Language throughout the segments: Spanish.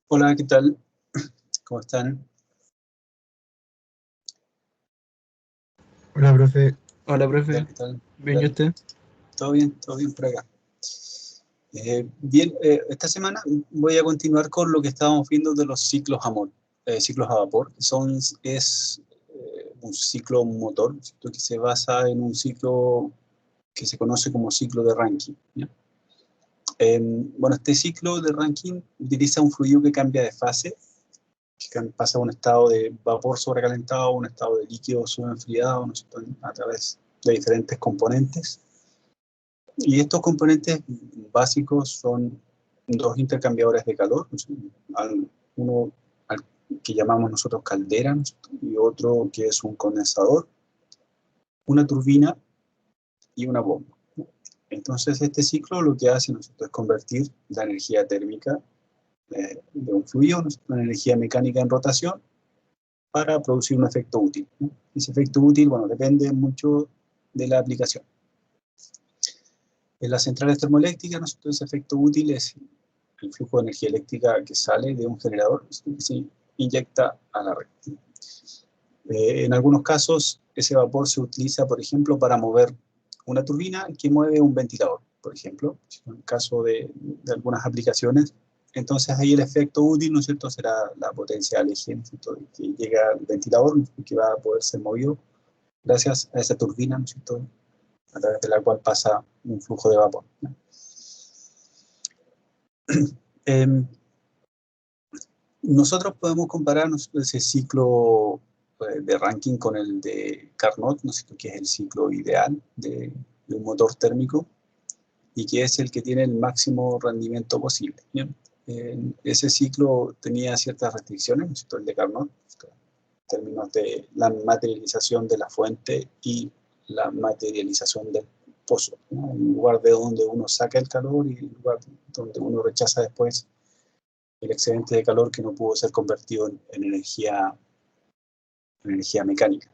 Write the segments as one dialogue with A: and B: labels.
A: Hola, ¿qué tal? ¿Cómo están?
B: Hola, profe.
C: Hola,
A: ¿Qué tal?
C: profe.
A: ¿Qué tal? ¿Qué
C: ¿Bien y
A: tal?
C: usted?
A: Todo bien por acá. Bien, esta semana voy a continuar con lo que estábamos viendo de los ciclos a vapor. Es un ciclo motor, ¿cierto? Que se basa en un ciclo que se conoce como ciclo de Rankine, ¿ya? Bueno, este ciclo de Rankine utiliza un fluido que cambia de fase, pasa de un estado de vapor sobrecalentado a un estado de líquido sobreenfriado, ¿no es cierto? A través de diferentes componentes. Y estos componentes básicos son dos intercambiadores de calor, ¿no? Uno al que llamamos nosotros caldera, ¿no? Y otro que es un condensador, una turbina y una bomba. Entonces este ciclo lo que hace, ¿no? Es convertir la energía térmica de un fluido, ¿no? En energía mecánica en rotación para producir un efecto útil, ¿no? Ese efecto útil, bueno, depende mucho de la aplicación. En las centrales termoeléctricas, ¿no? Entonces, ese efecto útil es el flujo de energía eléctrica que sale de un generador, que se inyecta a la red. En algunos casos, ese vapor se utiliza, por ejemplo, para mover una turbina que mueve un ventilador, por ejemplo, en el caso de algunas aplicaciones. Entonces ahí el efecto útil, ¿no es cierto?, será la potencia del eje, ¿no es cierto?, que llega al ventilador, ¿no?, que va a poder ser movido gracias a esa turbina, ¿no es cierto?, a través de la cual pasa un flujo de vapor, ¿no? Nosotros podemos comparar ese ciclo de Rankine con el de Carnot, ¿no es cierto?, que es el ciclo ideal de un motor térmico y que es el que tiene el máximo rendimiento posible. ¿Bien? Ese ciclo tenía ciertas restricciones, ¿no es cierto?, el de Carnot, en términos de la materialización de la fuente y la materialización del pozo, ¿no? El lugar de donde uno saca el calor y el lugar donde uno rechaza después el excedente de calor que no pudo ser convertido en energía mecánica.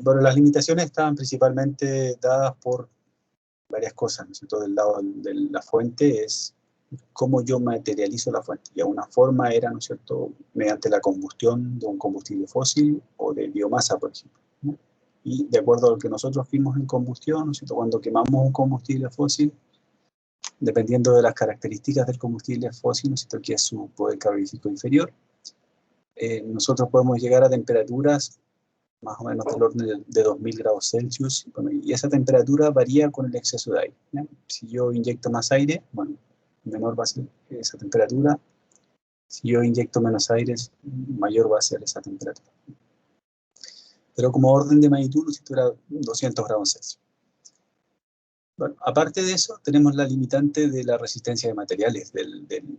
A: Bueno, las limitaciones estaban principalmente dadas por varias cosas, ¿no es cierto? Del lado de la fuente es cómo yo materializo la fuente. Y una forma era, ¿no es cierto?, mediante la combustión de un combustible fósil o de biomasa, por ejemplo, ¿no? Y de acuerdo a lo que nosotros vimos en combustión, ¿no es cierto?, cuando quemamos un combustible fósil, dependiendo de las características del combustible fósil, ¿no es cierto?, que es su poder calorífico inferior, nosotros podemos llegar a temperaturas más o menos del orden de 2000 grados Celsius, bueno, y esa temperatura varía con el exceso de aire, ¿ya? Si yo inyecto más aire, bueno, menor va a ser esa temperatura. Si yo inyecto menos aire, mayor va a ser esa temperatura. Pero como orden de magnitud, si era 200 grados Celsius. Bueno, aparte de eso, tenemos la limitante de la resistencia de materiales, del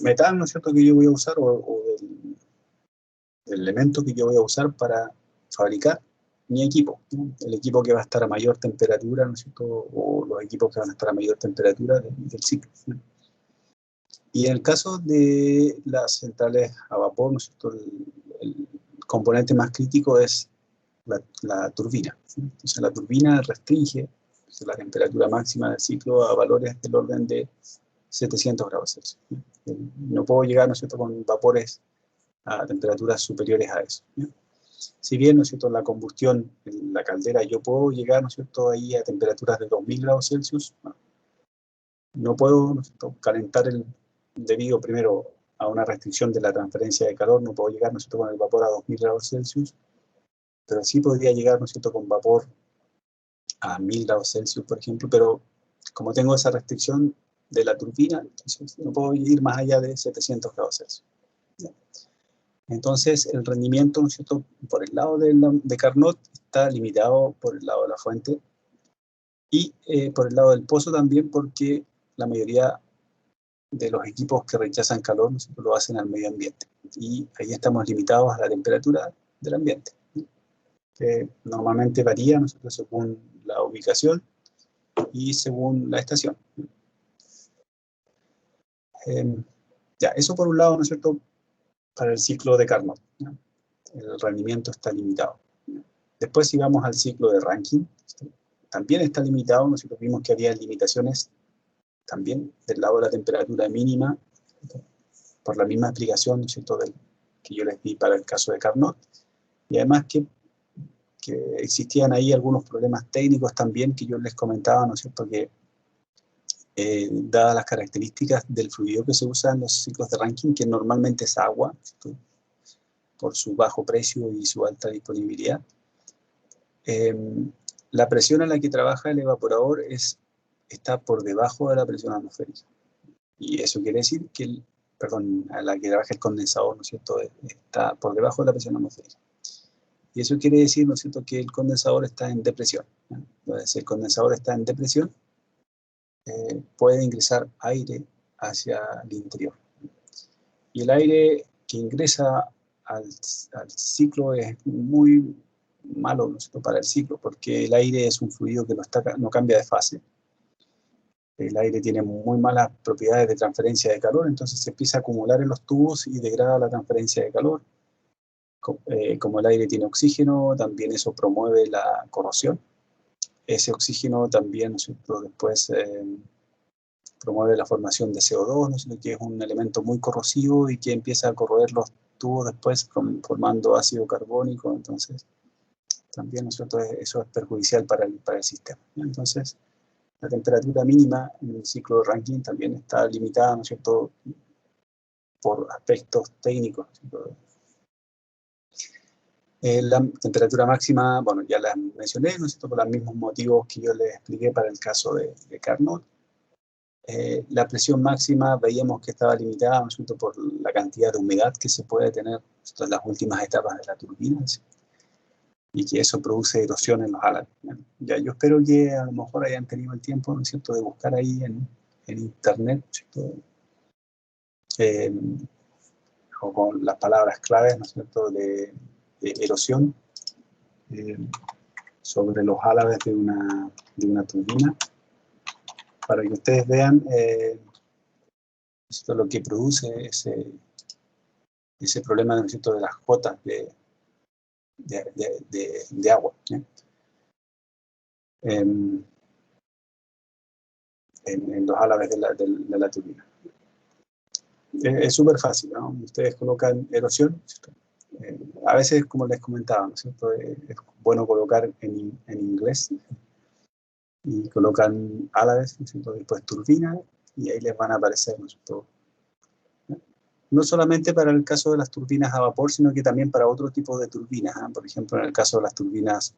A: metal, ¿no es cierto?, que yo voy a usar, o del elemento que yo voy a usar para fabricar mi equipo, ¿no? El equipo que va a estar a mayor temperatura, ¿no es cierto?, o los equipos que van a estar a mayor temperatura del ciclo, ¿no? Y en el caso de las centrales a vapor, ¿no es cierto?, el componente más crítico es la turbina, ¿sí? Entonces la turbina restringe, entonces, la temperatura máxima del ciclo a valores del orden de 700 grados Celsius, ¿no? No puedo llegar, ¿no es cierto?, con vapores a temperaturas superiores a eso, ¿no? Si bien, ¿no es cierto?, en la combustión, en la caldera, yo puedo llegar, ¿no es cierto?, ahí a temperaturas de 2000 grados Celsius, bueno, no puedo, ¿no es cierto?, calentar debido primero a una restricción de la transferencia de calor, no puedo llegar, ¿no es cierto?, con el vapor a 2000 grados Celsius, pero sí podría llegar, ¿no es cierto?, con vapor a 1000 grados Celsius, por ejemplo, pero como tengo esa restricción de la turbina, entonces no puedo ir más allá de 700 grados Celsius. Entonces, el rendimiento, ¿no es cierto?, por el lado de Carnot está limitado por el lado de la fuente y por el lado del pozo también, porque la mayoría de los equipos que rechazan calor, ¿no es cierto?, lo hacen al medio ambiente. Y ahí estamos limitados a la temperatura del ambiente, ¿no?, que normalmente varía, ¿no es cierto?, según la ubicación y según la estación. Ya, eso por un lado, ¿no es cierto?, para el ciclo de Carnot, ¿no? El rendimiento está limitado. Después, si vamos al ciclo de Rankine, también está limitado, nosotros vimos que había limitaciones también del lado de la temperatura mínima, por la misma explicación, ¿no es cierto?, que yo les di para el caso de Carnot, y además que existían ahí algunos problemas técnicos también que yo les comentaba, ¿no es cierto?, que dadas las características del fluido que se usa en los ciclos de Rankine, que normalmente es agua, ¿cierto?, por su bajo precio y su alta disponibilidad, la presión a la que trabaja el evaporador está por debajo de la presión atmosférica. Y eso quiere decir que a la que trabaja el condensador, ¿no es cierto?, está por debajo de la presión atmosférica. Y eso quiere decir, ¿no es cierto?, que el condensador está en depresión, ¿no? Entonces, si el condensador está en depresión, puede ingresar aire hacia el interior. Y el aire que ingresa al ciclo es muy malo, ¿no es cierto?, para el ciclo, porque el aire es un fluido que no cambia de fase. El aire tiene muy malas propiedades de transferencia de calor, entonces se empieza a acumular en los tubos y degrada la transferencia de calor. Como el aire tiene oxígeno, también eso promueve la corrosión. Ese oxígeno también, ¿no es cierto?, después promueve la formación de CO2, ¿no es cierto?, que es un elemento muy corrosivo y que empieza a corroer los tubos después formando ácido carbónico. Entonces también, ¿no es cierto?, eso es perjudicial para el sistema. Entonces, la temperatura mínima en el ciclo de Rankine también está limitada, ¿no es cierto?, por aspectos técnicos, ¿no es cierto? La temperatura máxima, bueno, ya la mencioné, ¿no es cierto?, por los mismos motivos que yo les expliqué para el caso de Carnot. La presión máxima veíamos que estaba limitada, ¿no es cierto?, por la cantidad de humedad que se puede tener en las últimas etapas de la turbina, ¿sí?, y que eso produce erosión en los álabes. Ya, yo espero que a lo mejor hayan tenido el tiempo, ¿no es cierto?, de buscar ahí en internet, ¿no es cierto?, o con las palabras claves, ¿no es cierto?, de erosión sobre los álabes de una turbina, para que ustedes vean esto es lo que produce ese problema, ¿no es cierto?, de las gotas de agua, ¿sí?, en los álabes de la turbina. Es súper fácil, ¿no? Ustedes colocan erosión, a veces, como les comentaba, ¿no es cierto?, es bueno colocar en inglés, y colocan álabes, ¿no es cierto?, después turbina, y ahí les van a aparecer, ¿no es cierto?, no solamente para el caso de las turbinas a vapor, sino que también para otro tipo de turbinas, ¿eh? Por ejemplo, en el caso de las turbinas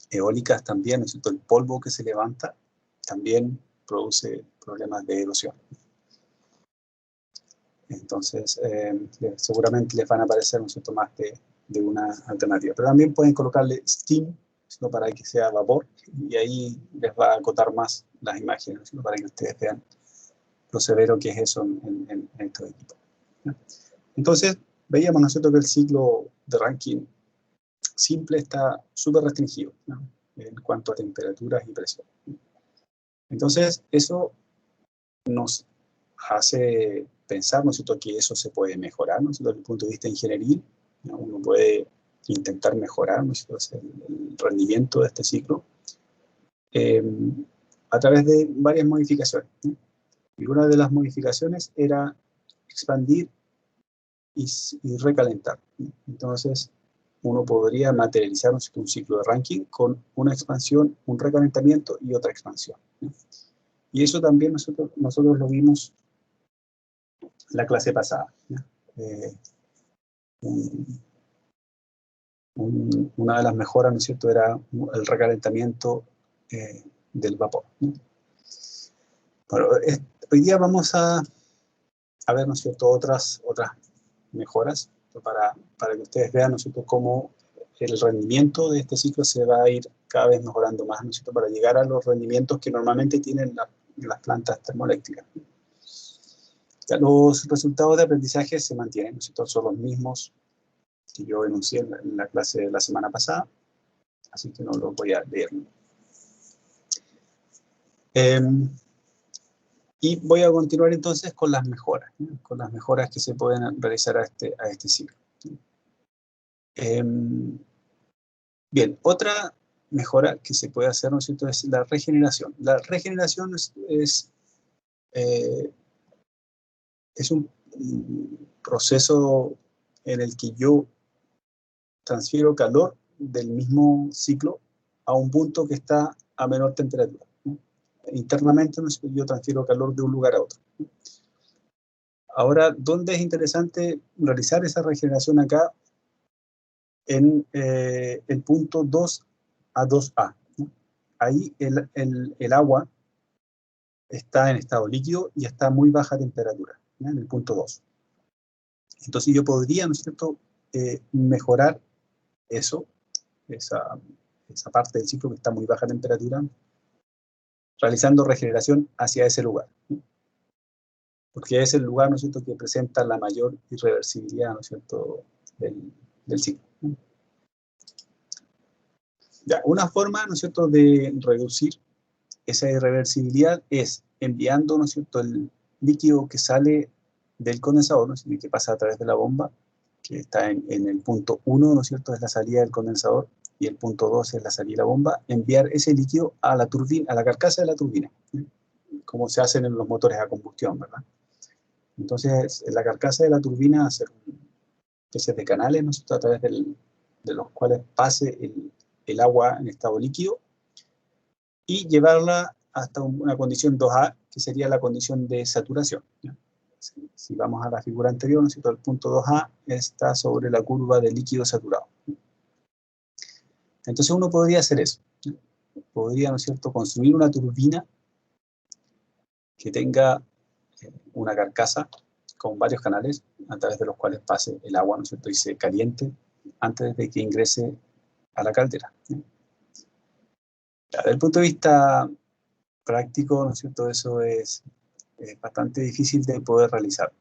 A: eólicas también, ¿no es cierto?, el polvo que se levanta también produce problemas de erosión. Entonces, seguramente les van a aparecer, ¿no es cierto?, más de una alternativa. Pero también pueden colocarle steam, ¿no?, para que sea vapor, y ahí les va a acotar más las imágenes, ¿no?, para que ustedes vean lo severo que es eso en estos equipos. Entonces, veíamos, ¿no es cierto?, que el ciclo de Rankine simple está súper restringido, ¿no?, en cuanto a temperaturas y presión. Entonces, eso nos hace pensar, ¿no es cierto?, que eso se puede mejorar, ¿no es cierto?, desde el punto de vista ingenieril, ¿no? Uno puede intentar mejorar, ¿no es cierto?, el rendimiento de este ciclo a través de varias modificaciones, ¿no? Y una de las modificaciones era expandir y recalentar, ¿no? Entonces, uno podría materializar un ciclo de Rankine con una expansión, un recalentamiento y otra expansión, ¿no? Y eso también nosotros lo vimos la clase pasada, ¿no? Una de las mejoras, ¿no es cierto?, era el recalentamiento del vapor, ¿no? Bueno, hoy día vamos a ver, ¿no es cierto?, otras mejoras para que ustedes vean, ¿no es cierto?, cómo el rendimiento de este ciclo se va a ir cada vez mejorando más, ¿no es cierto?, para llegar a los rendimientos que normalmente tienen las plantas termoeléctricas. Ya, los resultados de aprendizaje se mantienen, ¿no es cierto?, son los mismos que yo enuncié en la clase de la semana pasada, así que no los voy a leer. Y voy a continuar entonces con las mejoras, ¿no?, con las mejoras que se pueden realizar a este ciclo. Bien, otra mejora que se puede hacer, ¿no es cierto?, es la regeneración. La regeneración es es un proceso en el que yo transfiero calor del mismo ciclo a un punto que está a menor temperatura, ¿no? Internamente yo transfiero calor de un lugar a otro. Ahora, ¿dónde es interesante realizar esa regeneración acá? En el punto 2 a 2A, ¿no? Ahí el agua está en estado líquido y está a muy baja temperatura, ¿no? En el punto 2. Entonces yo podría, ¿no es cierto?, mejorar eso, esa parte del ciclo que está a muy baja temperatura, realizando regeneración hacia ese lugar, ¿no? Porque es el lugar, ¿no es cierto?, que presenta la mayor irreversibilidad, ¿no es cierto?, del ciclo, ¿no? Ya, una forma, ¿no es cierto?, de reducir esa irreversibilidad es enviando, ¿no es cierto?, el líquido que sale del condensador, ¿no es cierto?, que pasa a través de la bomba, que está en el punto 1, ¿no es cierto?, es la salida del condensador, y el punto 2 es la salida de la bomba, enviar ese líquido a la turbina, a la carcasa de la turbina, ¿sí?, como se hacen en los motores a combustión, ¿verdad? Entonces, en la carcasa de la turbina hacer una especie de canales, ¿no es cierto?, a través de los cuales pase el agua en estado líquido, y llevarla hasta una condición 2A, que sería la condición de saturación, ¿ya? Si vamos a la figura anterior, ¿no es cierto?, el punto 2A está sobre la curva de líquido saturado. Entonces uno podría hacer eso, ¿ya? Podría, ¿no es cierto?, construir una turbina que tenga una carcasa con varios canales a través de los cuales pase el agua, ¿no es cierto?, y se caliente antes de que ingrese a la caldera, ¿ya? Desde el punto de vista práctico, ¿no es cierto?, eso es bastante difícil de poder realizar.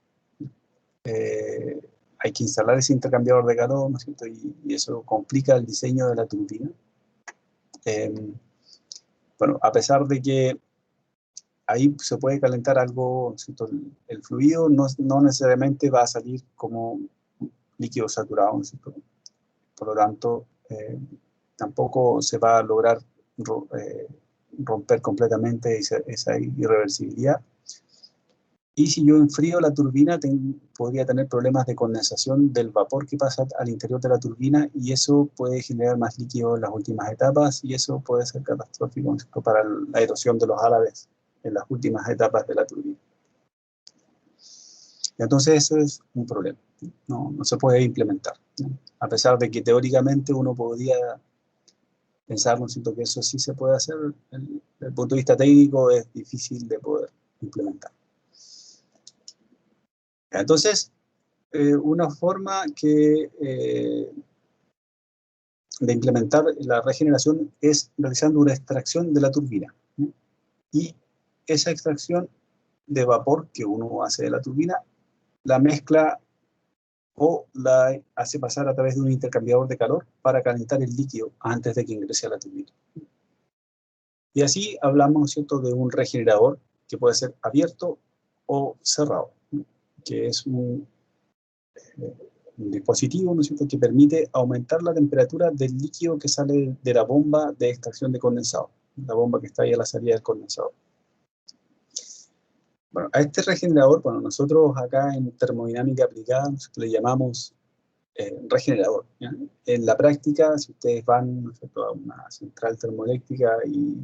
A: Hay que instalar ese intercambiador de calor, ¿no es cierto?, y eso complica el diseño de la turbina. Bueno, a pesar de que ahí se puede calentar algo, ¿no es cierto?, el fluido no necesariamente va a salir como líquido saturado, ¿no es cierto?, por lo tanto, tampoco se va a lograr romper completamente esa irreversibilidad. Y si yo enfrío la turbina, podría tener problemas de condensación del vapor que pasa al interior de la turbina, y eso puede generar más líquido en las últimas etapas, y eso puede ser catastrófico, ¿no?, para la erosión de los álabes en las últimas etapas de la turbina. Entonces eso es un problema, no se puede implementar, ¿no? A pesar de que teóricamente uno podría pensar, ¿no es cierto?, que eso sí se puede hacer, desde el punto de vista técnico es difícil de poder implementar. Entonces, una forma de implementar la regeneración es realizando una extracción de la turbina, ¿no? Y esa extracción de vapor que uno hace de la turbina, la mezcla o la hace pasar a través de un intercambiador de calor para calentar el líquido antes de que ingrese a la turbina. Y así hablamos, ¿no es cierto?, de un regenerador que puede ser abierto o cerrado, ¿no?, que es un dispositivo, ¿no es cierto?, que permite aumentar la temperatura del líquido que sale de la bomba de extracción de condensado, la bomba que está ahí a la salida del condensador. Bueno, a este regenerador, bueno, nosotros acá en termodinámica aplicada le llamamos regenerador, ¿ya? En la práctica, si ustedes van, ¿no es cierto?, a una central termoeléctrica y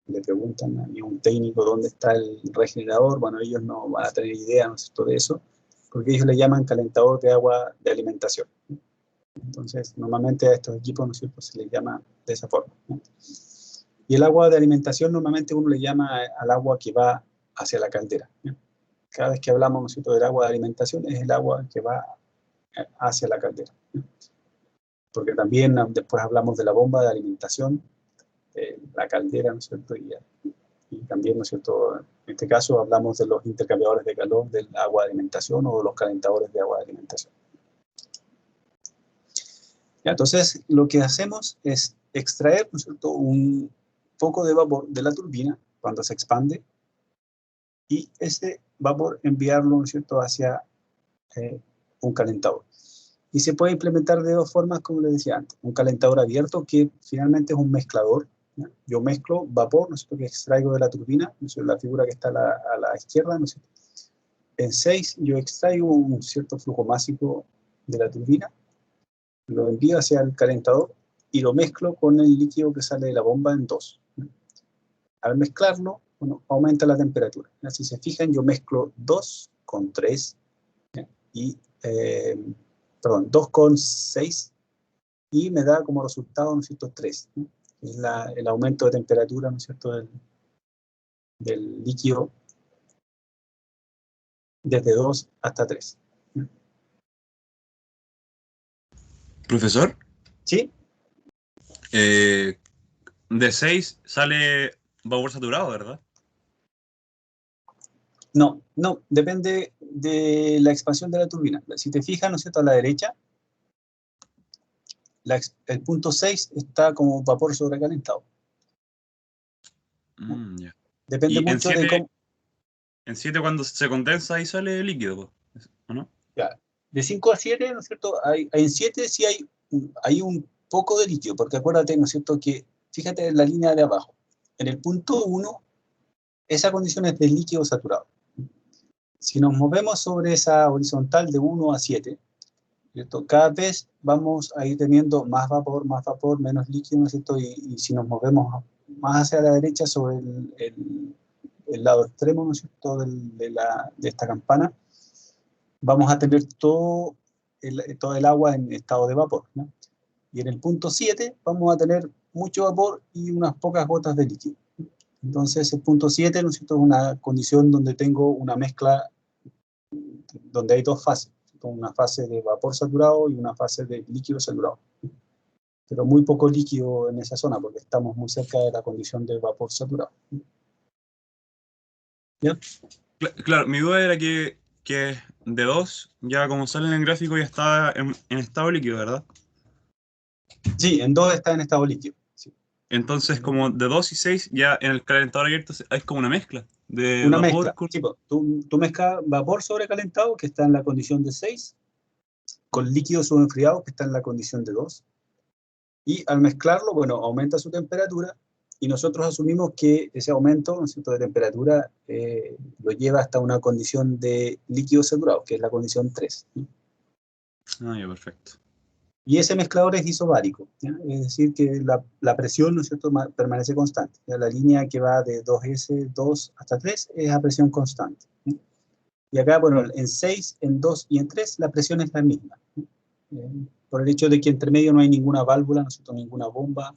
A: le preguntan a un técnico dónde está el regenerador, bueno, ellos no van a tener idea, ¿no es cierto?, de eso, porque ellos le llaman calentador de agua de alimentación, ¿no? Entonces, normalmente a estos equipos, ¿no es cierto?, se les llama de esa forma, ¿no? Y el agua de alimentación normalmente uno le llama al agua que va hacia la caldera, ¿no? Cada vez que hablamos, ¿no es cierto?, del agua de alimentación, es el agua que va hacia la caldera, ¿no? Porque también después hablamos de la bomba de alimentación, la caldera, ¿no es cierto?, y también, ¿no es cierto?, en este caso hablamos de los intercambiadores de calor del agua de alimentación o de los calentadores de agua de alimentación. Ya, entonces, lo que hacemos es extraer, ¿no es cierto?, un poco de vapor de la turbina cuando se expande, y ese vapor enviarlo, ¿no es cierto?, hacia un calentador. Y se puede implementar de dos formas, como les decía antes. Un calentador abierto, que finalmente es un mezclador, ¿ya? Yo mezclo vapor, ¿no es cierto?, que extraigo de la turbina, ¿no es cierto?, la figura que está a la izquierda, ¿no es cierto? En 6 yo extraigo un cierto flujo másico de la turbina, lo envío hacia el calentador y lo mezclo con el líquido que sale de la bomba en 2. Al mezclarlo, bueno, aumenta la temperatura. Si se fijan, yo mezclo 2 con 3, y, perdón, 2 con 6, y me da como resultado, ¿no es cierto?, 3. Es el aumento de temperatura, ¿no es cierto?, del líquido desde 2 hasta 3.
C: Profesor,
A: ¿Sí?
C: de 6 sale vapor saturado, ¿verdad?
A: No, no, depende de la expansión de la turbina. Si te fijas, ¿no es cierto?, a la derecha, el punto 6 está como vapor sobrecalentado.
C: Ya.
A: Depende
C: Y
A: mucho de cómo...
C: en 7 cuando se condensa ahí sale líquido, ¿o no?
A: Ya, de 5 a 7, ¿no es cierto?, en 7 sí hay un poco de líquido, porque acuérdate, ¿no es cierto?, que fíjate en la línea de abajo. En el punto 1, esa condición es de líquido saturado. Si nos movemos sobre esa horizontal de 1 a 7, ¿cierto?, cada vez vamos a ir teniendo más vapor, menos líquido, ¿no es cierto? Y si nos movemos más hacia la derecha sobre el lado extremo, ¿no es cierto?, de esta campana, vamos a tener todo el agua en estado de vapor, ¿no? Y en el punto 7 vamos a tener mucho vapor y unas pocas gotas de líquido. Entonces el punto 7, ¿no es cierto?, es una condición donde tengo una mezcla, donde hay dos fases, una fase de vapor saturado y una fase de líquido saturado. Pero muy poco líquido en esa zona, porque estamos muy cerca de la condición de vapor saturado. ¿Ya?
C: Claro, mi duda era que de 2, ya como sale en el gráfico, ya está en estado líquido, ¿verdad?
A: Sí, en 2 está en estado líquido. Sí.
C: Entonces, como de 2 y 6, ya en el calentador abierto es como una mezcla de
A: Una
C: vapor
A: mezcla.
C: con...
A: Sí, tú mezclas vapor sobrecalentado, que está en la condición de 6, con líquido subenfriado, que está en la condición de 2. Y al mezclarlo, bueno, aumenta su temperatura, y nosotros asumimos que ese aumento, ¿no es cierto?, de temperatura lo lleva hasta una condición de líquido saturado, que es la condición 3.
C: Ah, ya, perfecto.
A: Y ese mezclador es isobárico, ¿ya? Es decir, que la presión, ¿no es cierto?, permanece constante. ¿Ya? La línea que va de 2S, 2 hasta 3 es a presión constante. ¿Ya? Y acá, bueno, en 6, en 2 y en 3 la presión es la misma. Por el hecho de que entre medio no hay ninguna válvula, ¿no es cierto?, ninguna bomba,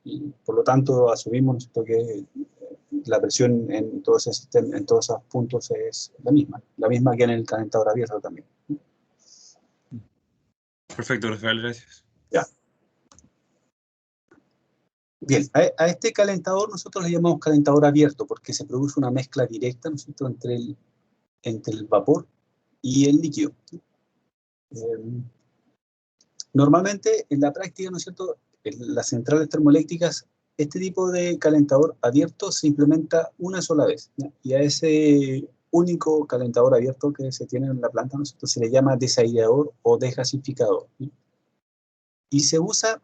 A: y por lo tanto asumimos, ¿no es cierto?, que la presión en todo ese sistema, en todos esos puntos es la misma que en el calentador abierto también.
C: Perfecto, Rafael, gracias.
A: Ya. Bien, a este calentador nosotros le llamamos calentador abierto porque se produce una mezcla directa, ¿no es cierto?, entre el vapor y el líquido. Normalmente en la práctica, ¿no es cierto?, en las centrales termoeléctricas, este tipo de calentador abierto se implementa una sola vez, ¿ya? Y a ese único calentador abierto que se tiene en la planta, ¿no es cierto?, se le llama desaireador o desgasificador, ¿sí? Y se usa,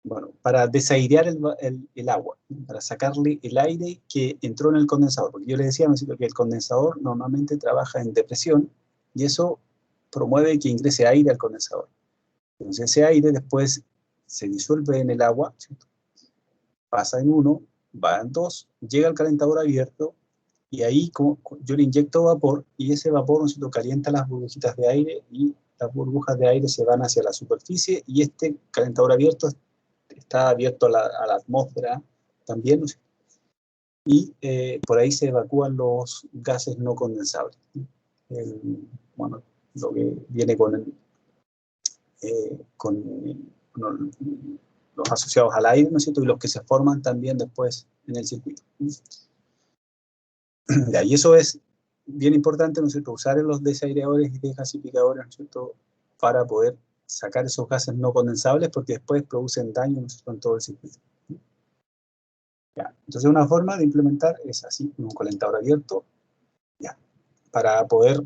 A: bueno, para desairear el agua, ¿no?, para sacarle el aire que entró en el condensador. Porque yo les decía, ¿no es cierto?, que el condensador normalmente trabaja en depresión y eso promueve que ingrese aire al condensador. Entonces ese aire después se disuelve en el agua, ¿cierto?, pasa en 1, va en 2, llega al calentador abierto y ahí yo le inyecto vapor y ese vapor, ¿no es cierto?, calienta las burbujitas de aire y las burbujas de aire se van hacia la superficie y este calentador abierto está abierto a la atmósfera también, ¿no es cierto?, y por ahí se evacúan los gases no condensables. Bueno, lo que viene con los asociados al aire, ¿no es cierto?, y los que se forman también después en el circuito. Y eso es bien importante, ¿no es cierto?, usar los desaireadores y desgasificadores, ¿no es cierto?, para poder sacar esos gases no condensables, porque después producen daño, ¿no es cierto?, en todo el circuito. Ya. Entonces una forma de implementar es así, un calentador abierto, ya, para poder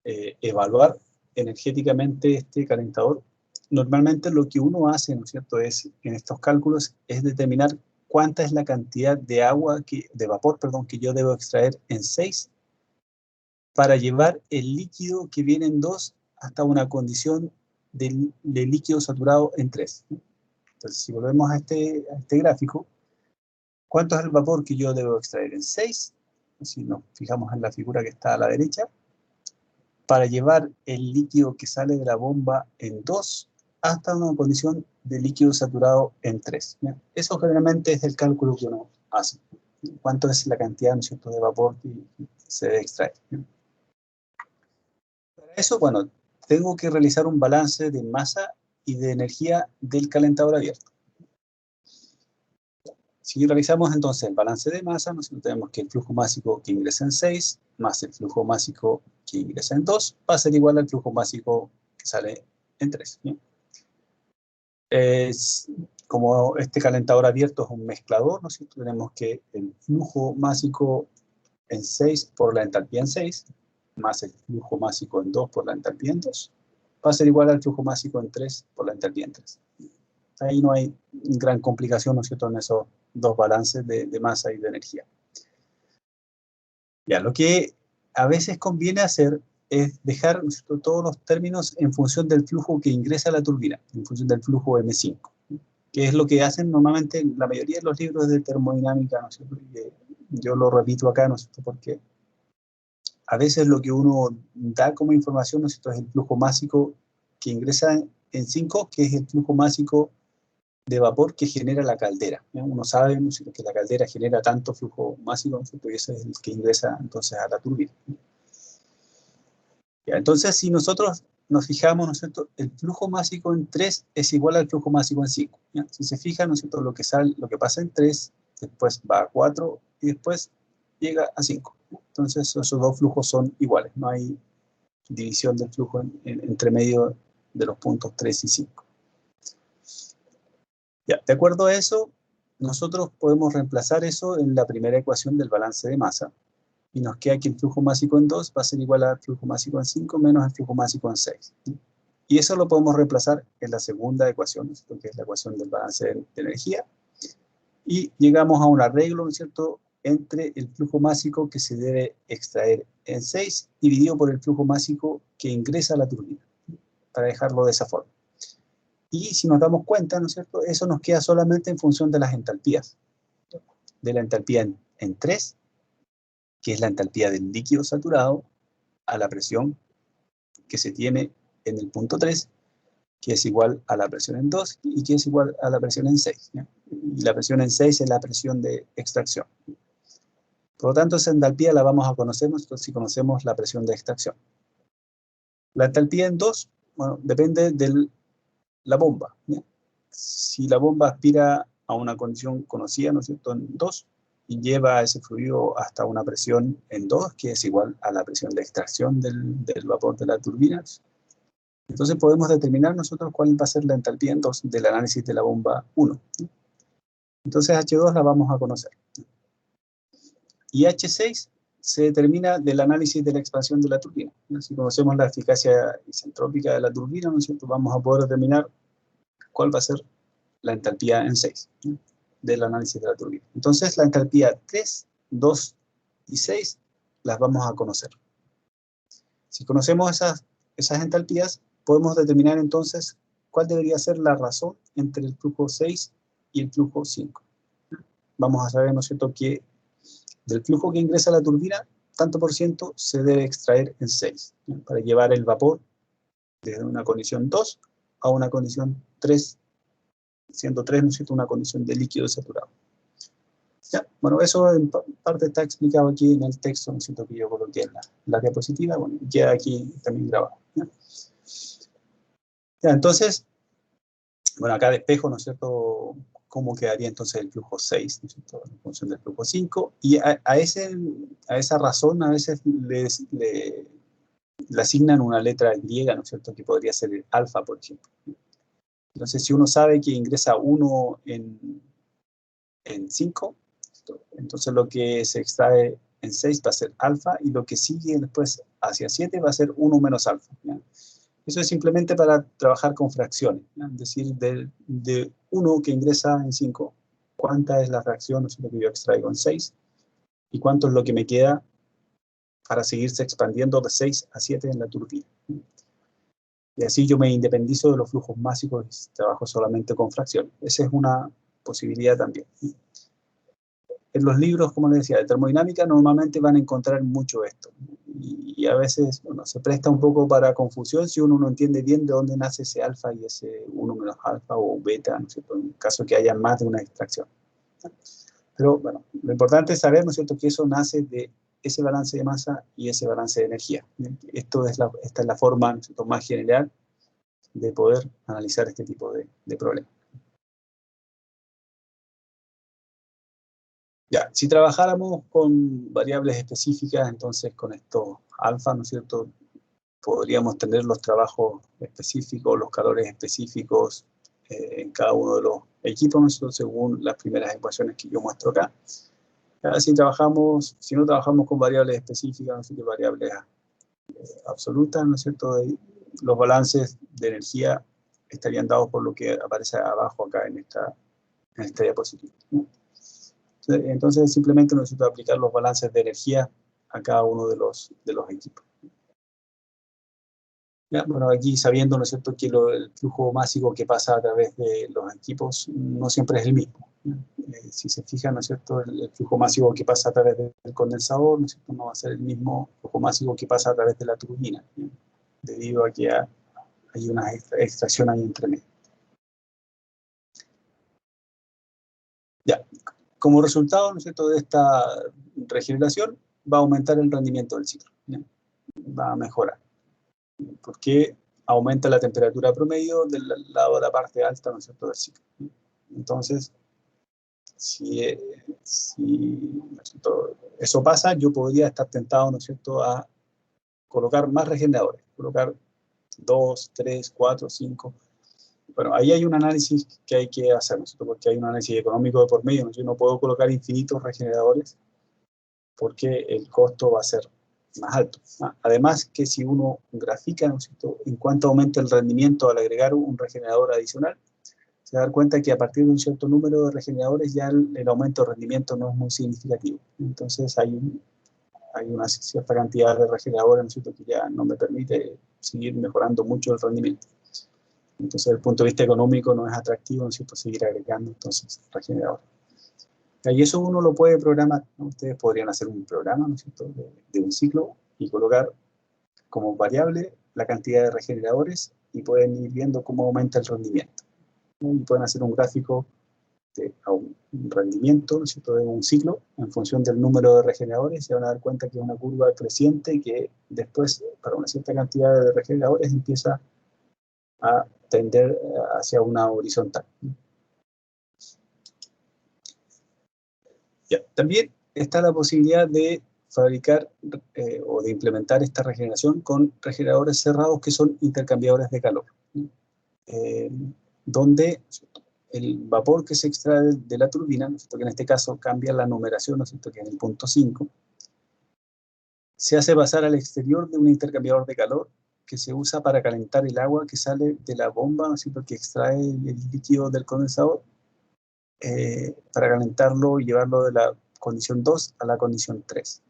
A: evaluar energéticamente este calentador. normalmente lo que uno hace, ¿no es cierto?, es, en estos cálculos, es determinar cuánta es la cantidad de agua, de vapor, perdón, que yo debo extraer en 6 para llevar el líquido que viene en 2 hasta una condición de líquido saturado en 3. Entonces, si volvemos a este gráfico, ¿cuánto es el vapor que yo debo extraer en 6? Si nos fijamos en la figura que está a la derecha, para llevar el líquido que sale de la bomba en 2 hasta una condición de líquido saturado en 3. ¿Ya? Eso generalmente es el cálculo que uno hace. ¿Cuánto es la cantidad, ¿no es cierto?, de vapor que se debe extraer? ¿Ya? Para eso, bueno, tengo que realizar un balance de masa y de energía del calentador abierto. Si realizamos entonces el balance de masa, nosotros tenemos que el flujo másico que ingresa en 6 más el flujo másico que ingresa en 2 va a ser igual al flujo másico que sale en 3. ¿Bien? Como este calentador abierto es un mezclador, ¿no es cierto? Tenemos que el flujo másico en 6 por la entalpía en 6 más el flujo másico en 2 por la entalpía en 2 va a ser igual al flujo másico en 3 por la entalpía en 3. Ahí no hay gran complicación, ¿no es cierto?, en esos dos balances de masa y de energía. Ya, lo que a veces conviene hacer es dejar, ¿no es cierto?, todos los términos en función del flujo que ingresa a la turbina, en función del flujo M5, que es lo que hacen normalmente la mayoría de los libros de termodinámica, ¿no es cierto? Yo lo repito acá, ¿no es cierto?, porque a veces lo que uno da como información, ¿no es cierto?, es el flujo másico que ingresa en 5, que es el flujo másico de vapor que genera la caldera. ¿Ya? Uno sabe, ¿no es cierto?, que la caldera genera tanto flujo másico, ¿no es cierto?, y ese es el que ingresa entonces a la turbina. Ya, entonces, si nosotros nos fijamos, ¿no es cierto?, el flujo másico en 3 es igual al flujo másico en 5. ¿Ya? Si se fijan, ¿no es cierto?, lo que pasa en 3, después va a 4 y después llega a 5. Entonces, esos dos flujos son iguales. No hay división del flujo entre medio de los puntos 3 y 5. Ya, de acuerdo a eso, nosotros podemos reemplazar eso en la primera ecuación del balance de masa y nos queda que el flujo másico en 2 va a ser igual al flujo másico en 5 menos el flujo másico en 6. Y eso lo podemos reemplazar en la segunda ecuación, que es la ecuación del balance de energía, y llegamos a un arreglo, ¿no es cierto?, entre el flujo másico que se debe extraer en 6 dividido por el flujo másico que ingresa a la turbina, para dejarlo de esa forma. Y si nos damos cuenta, ¿no es cierto?, eso nos queda solamente en función de las entalpías. De la entalpía en 3, que es la entalpía del líquido saturado, a la presión que se tiene en el punto 3, que es igual a la presión en 2 y que es igual a la presión en 6. ¿Ya? Y la presión en 6 es la presión de extracción. Por lo tanto, esa entalpía la vamos a conocer nosotros si conocemos la presión de extracción. La entalpía en 2, bueno, depende de la bomba. ¿Ya? Si la bomba aspira a una condición conocida, ¿no es cierto?, en 2, y lleva ese fluido hasta una presión en 2, que es igual a la presión de extracción del vapor de la turbina. Entonces podemos determinar nosotros cuál va a ser la entalpía en 2 del análisis de la bomba 1. Entonces H2 la vamos a conocer. Y H6 se determina del análisis de la expansión de la turbina. Si conocemos la eficacia isentrópica de la turbina, ¿no es cierto?, vamos a poder determinar cuál va a ser la entalpía en 6 del análisis de la turbina. Entonces la entalpía 3, 2 y 6 las vamos a conocer. Si conocemos esas entalpías, podemos determinar entonces cuál debería ser la razón entre el flujo 6 y el flujo 5. Vamos a saber, ¿no es cierto?, que del flujo que ingresa a la turbina, tanto por ciento se debe extraer en 6, ¿sí?, para llevar el vapor desde una condición 2 a una condición 3, siendo 3, ¿no es cierto?, una condición de líquido saturado. Ya, bueno, eso en parte está explicado aquí en el texto, ¿no es cierto?, que yo coloqué en la diapositiva, bueno, queda aquí también grabado. ¿Ya? Ya, entonces, bueno, acá despejo, ¿no es cierto?, cómo quedaría entonces el flujo 6, ¿no es cierto?, en función del flujo 5, y a esa razón a veces le asignan una letra griega, ¿no es cierto?, que podría ser el alfa, por ejemplo. Entonces, si uno sabe que ingresa 1 en 5, entonces lo que se extrae en 6 va a ser alfa, y lo que sigue después hacia 7 va a ser 1 menos alfa. ¿Ya? Eso es simplemente para trabajar con fracciones, ¿no? Es decir, de 1 que ingresa en 5, ¿cuánta es la fracción, ¿no es cierto?, que yo extraigo en 6? ¿Y cuánto es lo que me queda para seguirse expandiendo de 6 a 7 en la turbina? Y así yo me independizo de los flujos másicos y trabajo solamente con fracciones. Esa es una posibilidad también. En los libros, como les decía, de termodinámica, normalmente van a encontrar mucho esto. Y a veces, bueno, se presta un poco para confusión si uno no entiende bien de dónde nace ese alfa y ese 1 menos alfa o beta, ¿no es cierto?, en caso que haya más de una extracción. Pero, bueno, lo importante es saber, ¿no es cierto?, que eso nace de ese balance de masa y ese balance de energía. Esta es la forma, ¿no es cierto?, más general de poder analizar este tipo de problemas. Ya, si trabajáramos con variables específicas, entonces con estos alfa, ¿no es cierto?, podríamos tener los trabajos específicos, los calores específicos en cada uno de los equipos, ¿no es cierto?, según las primeras ecuaciones que yo muestro acá. Ahora, si no trabajamos con variables específicas, ¿no es cierto?, variables absolutas, ¿no es cierto?, los balances de energía estarían dados por lo que aparece abajo acá en esta diapositiva, ¿no? Entonces, simplemente necesito aplicar los balances de energía a cada uno de los equipos. Ya, bueno, aquí sabiendo, ¿no es cierto?, que el flujo másico que pasa a través de los equipos no siempre es el mismo. Si se fijan, ¿no es cierto?, el flujo másico que pasa a través del condensador, ¿no es cierto?, no va a ser el mismo flujo másico que pasa a través de la turbina, ¿sí?, debido a que hay una extracción ahí entre medio. Ya, como resultado, ¿no es cierto?, de esta regeneración, va a aumentar el rendimiento del ciclo, ¿sí?, va a mejorar, porque aumenta la temperatura promedio del lado de la parte alta, ¿no es cierto?, del ciclo. Entonces, si ¿no es cierto?, eso pasa, yo podría estar tentado, ¿no es cierto?, a colocar más regeneradores, colocar 2, 3, 4, 5. Bueno, ahí hay un análisis que hay que hacer, ¿no es cierto?, porque hay un análisis económico de por medio, ¿no? Yo no puedo colocar infinitos regeneradores porque el costo va a ser más alto. Además que si uno grafica, ¿no es cierto?, en cuánto aumenta el rendimiento al agregar un regenerador adicional, se da cuenta que a partir de un cierto número de regeneradores ya el aumento de rendimiento no es muy significativo. Entonces hay una cierta cantidad de regeneradores, ¿no es cierto?, que ya no me permite seguir mejorando mucho el rendimiento. Entonces, desde el punto de vista económico no es atractivo, ¿no es cierto?, seguir agregando entonces regeneradores. Y eso uno lo puede programar, ¿no? Ustedes podrían hacer un programa, ¿no es cierto?, de un ciclo y colocar como variable la cantidad de regeneradores y pueden ir viendo cómo aumenta el rendimiento, ¿no? Y pueden hacer un gráfico de un rendimiento, ¿no es cierto?, de un ciclo en función del número de regeneradores. Se van a dar cuenta que es una curva creciente que después, para una cierta cantidad de regeneradores, empieza a tender hacia una horizontal. Ya. También está la posibilidad de fabricar o de implementar esta regeneración con regeneradores cerrados que son intercambiadores de calor, donde el vapor que se extrae de la turbina, ¿no es cierto?, que en este caso cambia la numeración, ¿no es cierto?, que en el punto 5, se hace pasar al exterior de un intercambiador de calor que se usa para calentar el agua que sale de la bomba, ¿no es cierto?, que extrae el líquido del condensador, para calentarlo y llevarlo de la condición 2 a la condición 3.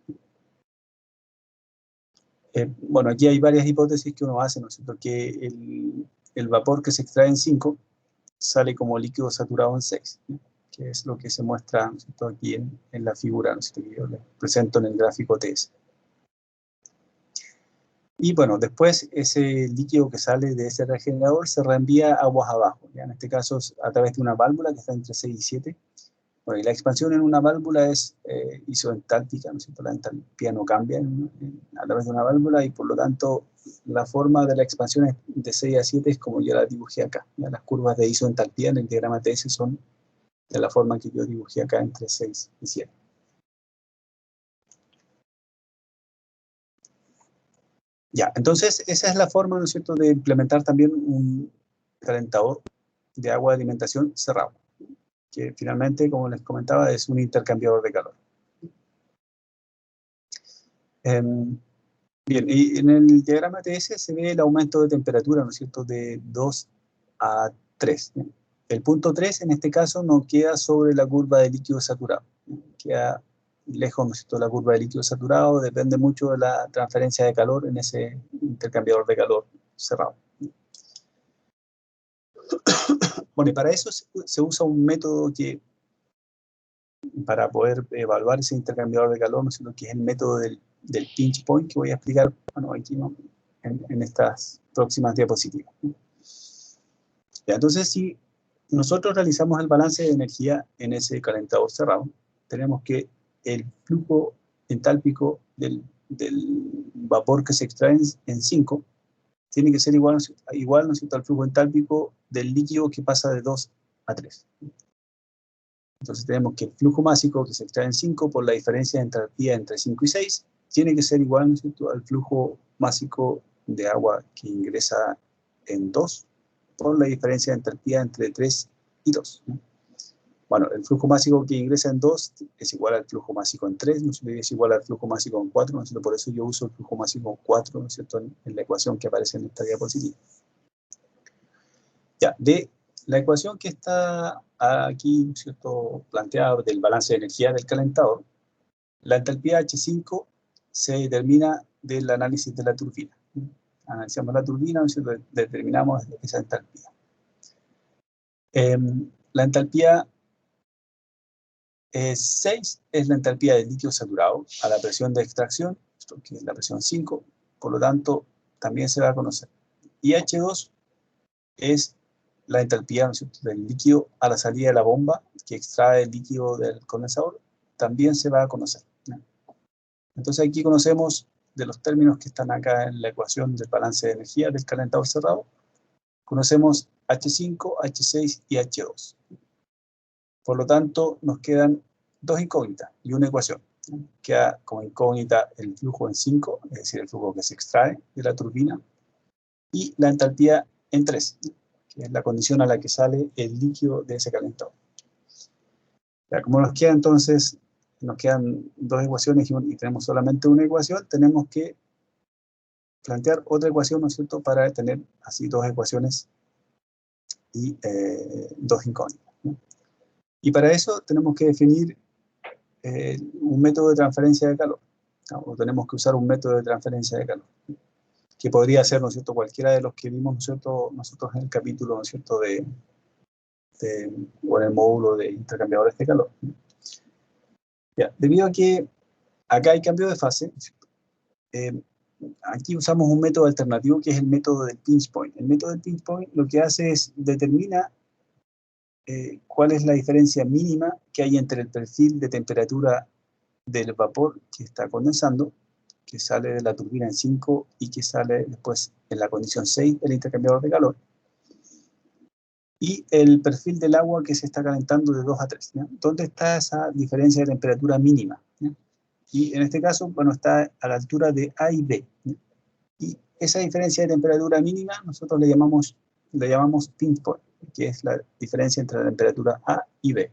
A: Bueno, aquí hay varias hipótesis que uno hace, ¿no es cierto?, que el vapor que se extrae en 5 sale como líquido saturado en 6, ¿no?, que es lo que se muestra, ¿no es cierto?, aquí en la figura, ¿no es cierto?, que yo les presento en el gráfico TS. Y bueno, después ese líquido que sale de ese regenerador se reenvía aguas abajo, ¿ya? En este caso a través de una válvula que está entre 6 y 7. Bueno, y la expansión en una válvula es isoentálpica, ¿no es cierto? La entalpía no cambia a través de una válvula y por lo tanto la forma de la expansión de 6 a 7 es como yo la dibujé acá, ¿ya? Las curvas de isoentalpía en el diagrama TS son de la forma que yo dibujé acá entre 6 y 7. Ya, entonces esa es la forma, ¿no es cierto?, de implementar también un calentador de agua de alimentación cerrado, que finalmente, como les comentaba, es un intercambiador de calor. Bien, y en el diagrama TS se ve el aumento de temperatura, ¿no es cierto?, de 2 a 3. ¿Bien? El punto 3, en este caso, no queda sobre la curva de líquido saturado. Queda lejos, ¿no es cierto?, de la curva de líquido saturado. Depende mucho de la transferencia de calor en ese intercambiador de calor cerrado. Bueno, y para eso se usa un método que, para poder evaluar ese intercambiador de calor, ¿no es cierto?, que es el método del pinch point, que voy a explicar, bueno, aquí, ¿no?, en estas próximas diapositivas. Ya, entonces, si nosotros realizamos el balance de energía en ese calentador cerrado, tenemos que el flujo entálpico del vapor que se extrae en 5 tiene que ser igual, ¿no es cierto?, al flujo entálpico del líquido que pasa de 2 a 3. Entonces tenemos que el flujo másico que se extrae en 5 por la diferencia de entalpía entre 5 y 6 tiene que ser igual, ¿no es cierto?, al flujo másico de agua que ingresa en 2 por la diferencia de entalpía entre 3 y 2. ¿No? Bueno, el flujo másico que ingresa en 2 es igual al flujo másico en 3, ¿no es cierto?, es igual al flujo másico en 4, ¿no es cierto?, por eso yo uso el flujo másico en 4, ¿no es cierto?, en la ecuación que aparece en esta diapositiva. Ya, de la ecuación que está aquí, ¿no es cierto?, planteada del balance de energía del calentador, la entalpía H5 se determina del análisis de la turbina. Analizamos la turbina, ¿no es cierto?, determinamos esa entalpía. La entalpía 6 es la entalpía del líquido saturado a la presión de extracción, que es la presión 5, por lo tanto, también se va a conocer. Y H2 es la entalpía, ¿no es cierto?, del líquido a la salida de la bomba que extrae el líquido del condensador, también se va a conocer. ¿No? Entonces aquí conocemos de los términos que están acá en la ecuación del balance de energía del calentador cerrado, conocemos H5, H6 y H2. Por lo tanto, nos quedan dos incógnitas y una ecuación. Queda como incógnita el flujo en 5, es decir, el flujo que se extrae de la turbina, y la entalpía en 3, que es la condición a la que sale el líquido de ese calentador. Ya, como nos queda entonces, nos quedan dos ecuaciones y tenemos solamente una ecuación, tenemos que plantear otra ecuación, ¿no es cierto?, para tener así dos ecuaciones y dos incógnitas, ¿no? Y para eso tenemos que definir un método de transferencia de calor, ¿no? O tenemos que usar un método de transferencia de calor, que podría ser, ¿no es cierto?, cualquiera de los que vimos, ¿no es cierto?, nosotros en el capítulo, ¿no es cierto?, o en el módulo de intercambiadores de calor. Ya, debido a que acá hay cambio de fase, aquí usamos un método alternativo que es el método del pinch point. El método del pinch point lo que hace es determina cuál es la diferencia mínima que hay entre el perfil de temperatura del vapor que está condensando, que sale de la turbina en 5 y que sale después en la condición 6 del intercambiador de calor, y el perfil del agua que se está calentando de 2 a 3. ¿Ya? ¿Dónde está esa diferencia de temperatura mínima? ¿Ya? Y en este caso, bueno, está a la altura de A y B. ¿Ya? Y esa diferencia de temperatura mínima nosotros le llamamos pinch point, que es la diferencia entre la temperatura A y B.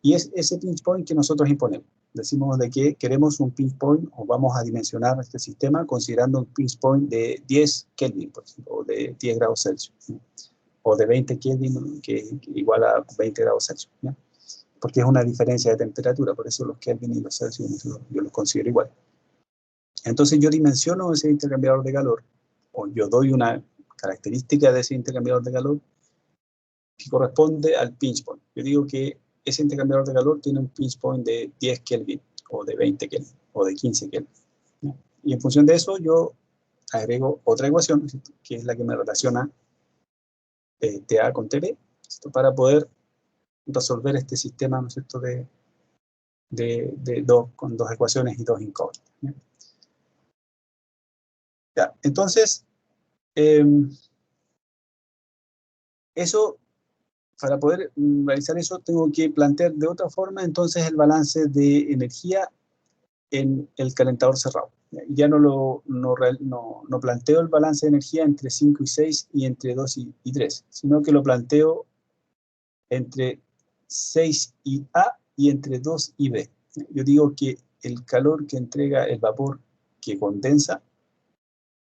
A: Y es ese pinch point que nosotros imponemos. Decimos de que queremos un pinch point, o vamos a dimensionar este sistema considerando un pinch point de 10 Kelvin, por ejemplo, o de 10 grados Celsius, ¿no? O de 20 Kelvin, que igual a 20 grados Celsius, ¿no? Porque es una diferencia de temperatura, por eso los Kelvin y los Celsius yo los considero igual. Entonces yo dimensiono ese intercambiador de calor, o yo doy una característica de ese intercambiador de calor que corresponde al pinch point. Yo digo que ese intercambiador de calor tiene un pinch point de 10 Kelvin, o de 20 Kelvin, o de 15 Kelvin. ¿No? Y en función de eso yo agrego otra ecuación, ¿sí?, que es la que me relaciona TA con TB, ¿sí?, para poder resolver este sistema, ¿no es cierto?, con dos ecuaciones y dos incógnitas. ¿Sí? Ya, entonces, eso, para poder realizar eso, tengo que plantear de otra forma entonces el balance de energía en el calentador cerrado. Ya no planteo el balance de energía entre 5 y 6 y entre 2 y 3, sino que lo planteo entre 6 y A y entre 2 y B. Yo digo que el calor que entrega el vapor que condensa,